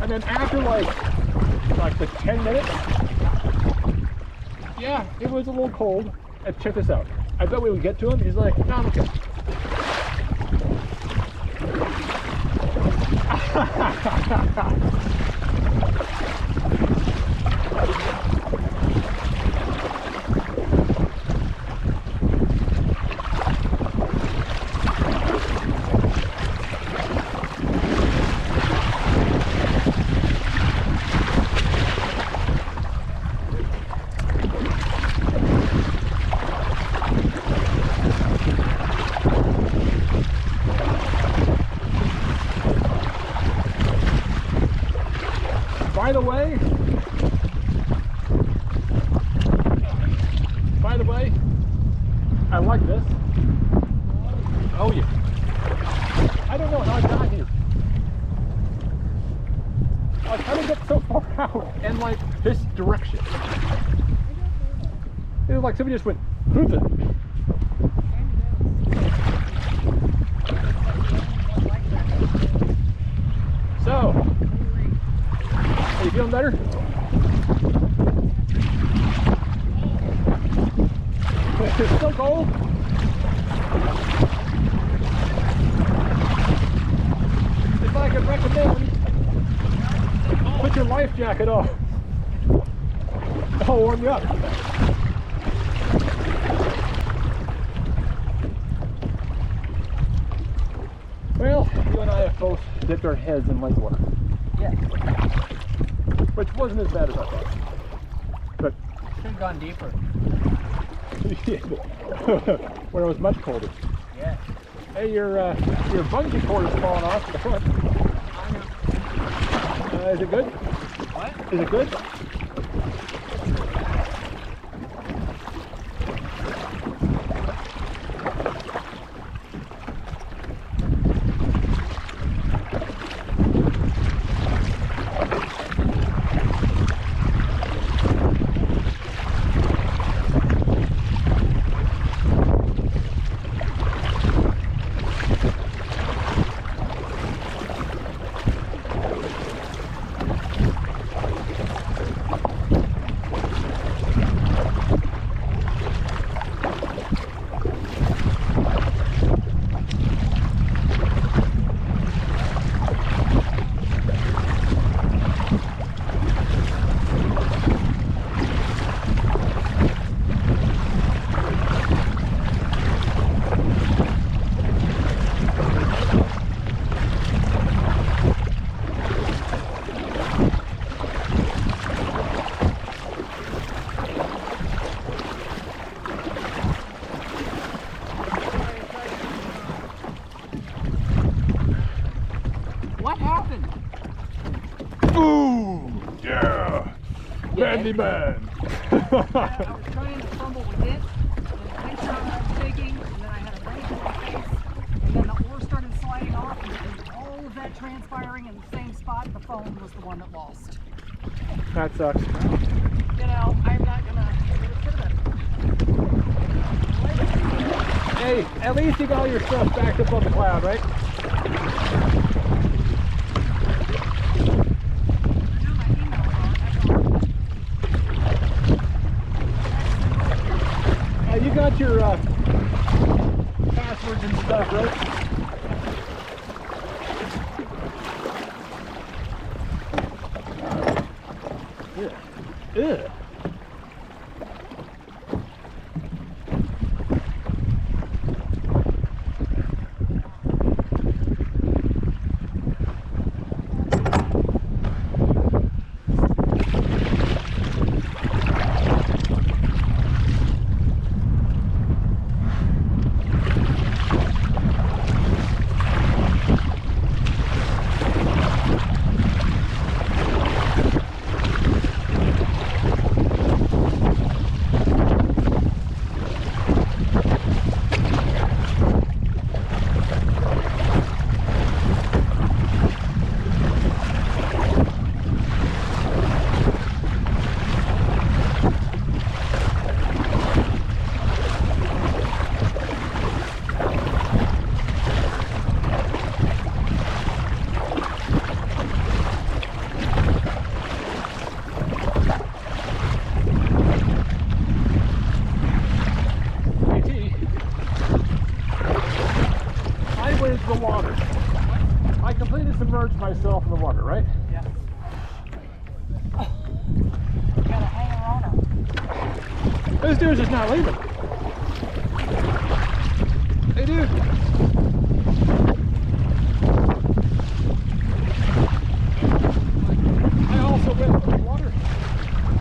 And then after like the 10 minutes, yeah, it was a little cold. And check this out. I bet we would get to him. He's like, no, I'm okay. By the way, I like this. Oh yeah. I don't know how I got here. Like, how did I get so far out and like this direction? It was like somebody just went, move it. So, are you feeling better? It's still cold. If I could recommend, put your life jacket on. I'll warm you up. Well, you and I have both dipped our heads in lake water. Yeah. Which wasn't as bad as I thought. But Should have gone deeper. when it was much colder. Yeah. Hey, your bungee cord is falling off the front. Is it good? What? Is it good? What happened? Boom! Yeah! Manly man! I was trying to fumble with it, and I started shaking, and then I had a knife in my face, and then the oar started sliding off, and all of that transpiring in the same spot, the phone was the one that lost. That sucks. You know, I'm not gonna get it to Hey, at least you got all your stuff backed up on the cloud, right? stuff, right? Ugh. The water. I completely submerged myself in the water, right? Yeah. You gotta hang around her. This dude's just not leaving. Hey, dude. I also went in the water.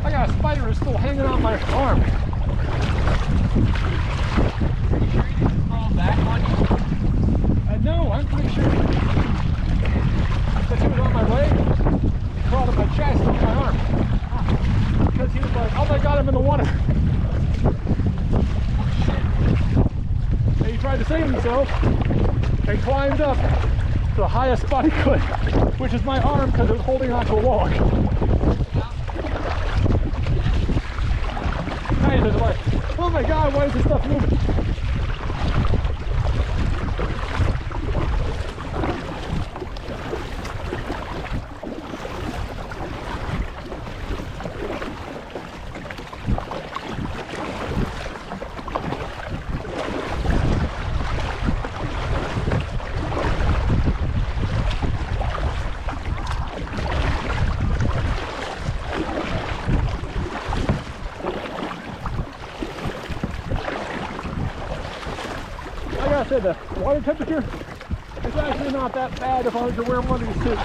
I got a spider that's still hanging on my arm. Are you sure you didn't fall back on you? No, I'm pretty sure that he was on my leg, he crawled on my chest, on my arm. Because he was like, oh my god, I'm in the water. And he tried to save himself and climbed up to the highest spot he could, which is my arm because it was holding onto a log. And he was like, oh my god, why is this stuff moving? I said the water temperature is actually not that bad as long as you're wearing one of these suits.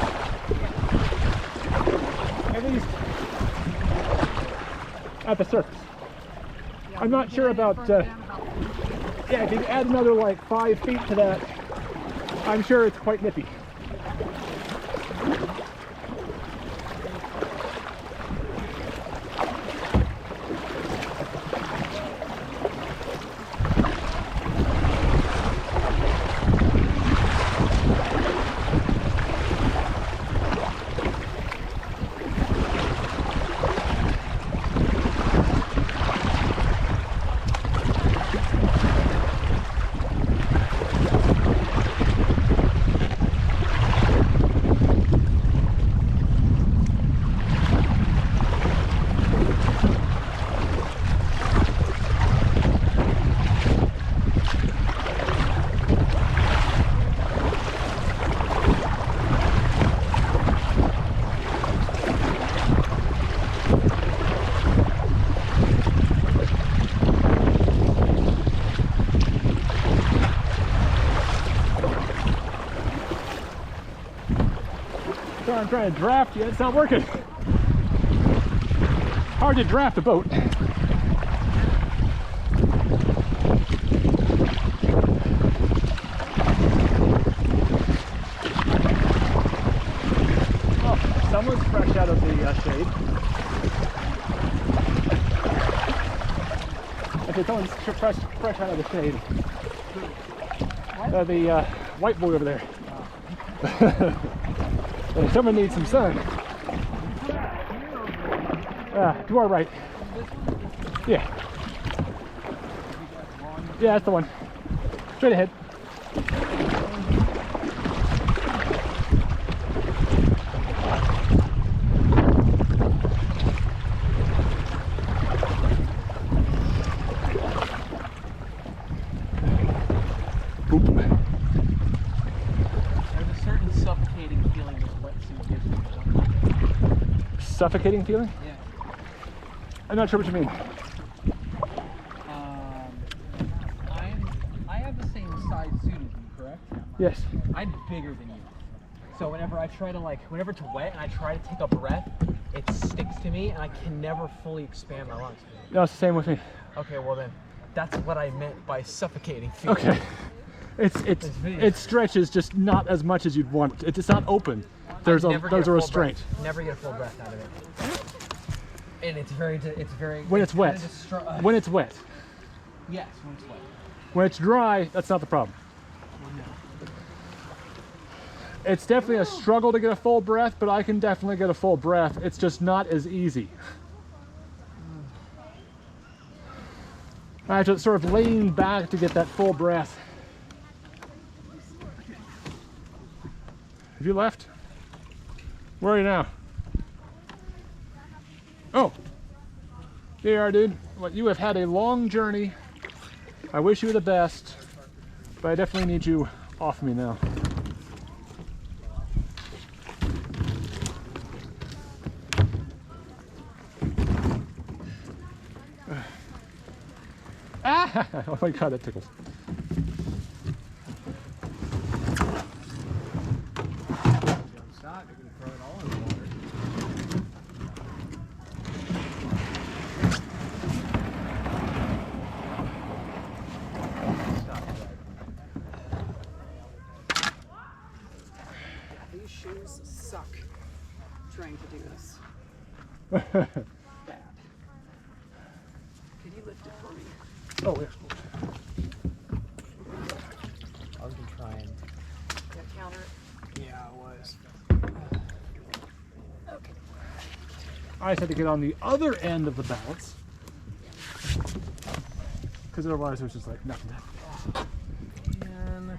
At least at the surface. I'm not sure about, yeah, if you add another like 5 feet to that, I'm sure it's quite nippy. I'm trying to draft you, it's not working. Hard to draft a boat. Well, someone's fresh out of the shade. I said someone's fresh out of the shade. The white boy over there. Someone needs some sun. To our right. Yeah. Yeah, that's the one. Straight ahead. Boop. There's a certain suffocating feeling this wetsuit gives me. Suffocating feeling? Yeah. I'm not sure what you mean. I have the same size suit as you, correct? Yes. I'm bigger than you. So whenever I try to whenever it's wet and I try to take a breath, it sticks to me and I can never fully expand my lungs. No, it's the same with me. Okay, well then, that's what I meant by suffocating feeling. Okay. It stretches just not as much as you'd want. It's not open. There's a restraint. Never get a full breath out of it. And it's very When it's wet. When it's wet. Yes, when it's wet. When it's dry, that's not the problem. Well, no. It's definitely a struggle to get a full breath, but I can definitely get a full breath. It's just not as easy. I have to sort of lean back to get that full breath. Have you left? Where are you now? Oh, there you are, dude. Well, you have had a long journey. I wish you the best, but I definitely need you off me now. Ah! Oh my god, that tickles. Stop, you're gonna throw it all in the water. These shoes suck trying to do this. Bad. Could you lift it for me? Oh, yeah. I was gonna try and. Yeah, counter it. Yeah, I was. Okay. I just had to get on the other end of the balance. Because otherwise it was just like nothing. And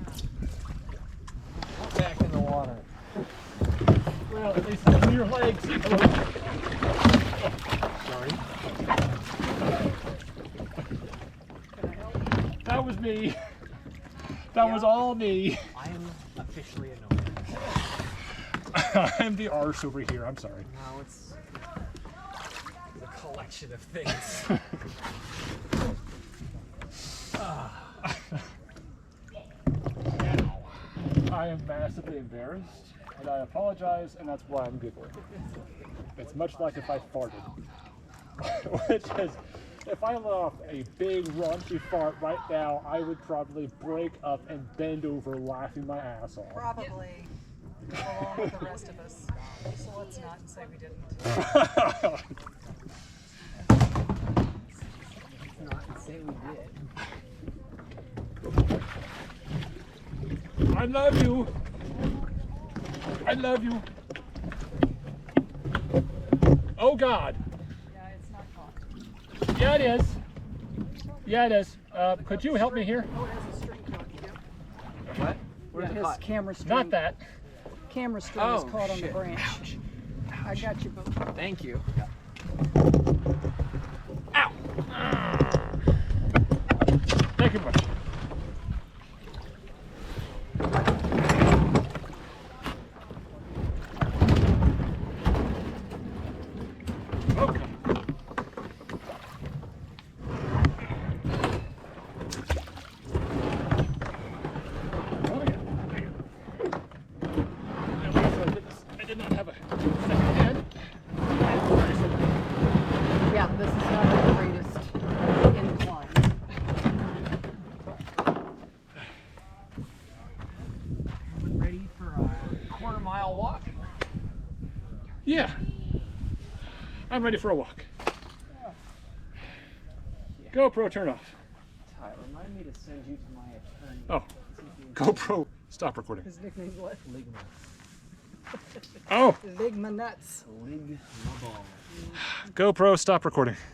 back in the water. Well, at least it's your legs. Sorry. That was me. That was all me. I am officially annoyed. I'm the arse over here. I'm sorry. No, it's a collection of things. I am massively embarrassed, and I apologize, and that's why I'm giggling. It's much like if I farted. Which is, if I let off a big raunchy fart right now, I would probably break up and bend over laughing my ass off. Probably. Along with the rest of us. So let's not say we didn't. Not to say we did. I love you. I love you. Oh God. Yeah, it's not caught. Yeah, it is. Yeah, it is. Could you help me here? Oh, it has a string caught. Yep. What? Yeah, his camera string. Not that. Camera string is Oh, caught on the shit. branch. I got you both. Thank you. Thank you much. Okay. Oh, yeah. I did not have a second hand. Yeah, this is not the greatest incline. Ready for a quarter-mile walk? Yeah. I'm ready for a walk. GoPro turn off. Ty, remind me to send you to my attorney. Oh. GoPro stop recording. His nickname's what? Ligma. Oh. Ligma nuts. Ligma ball. GoPro stop recording.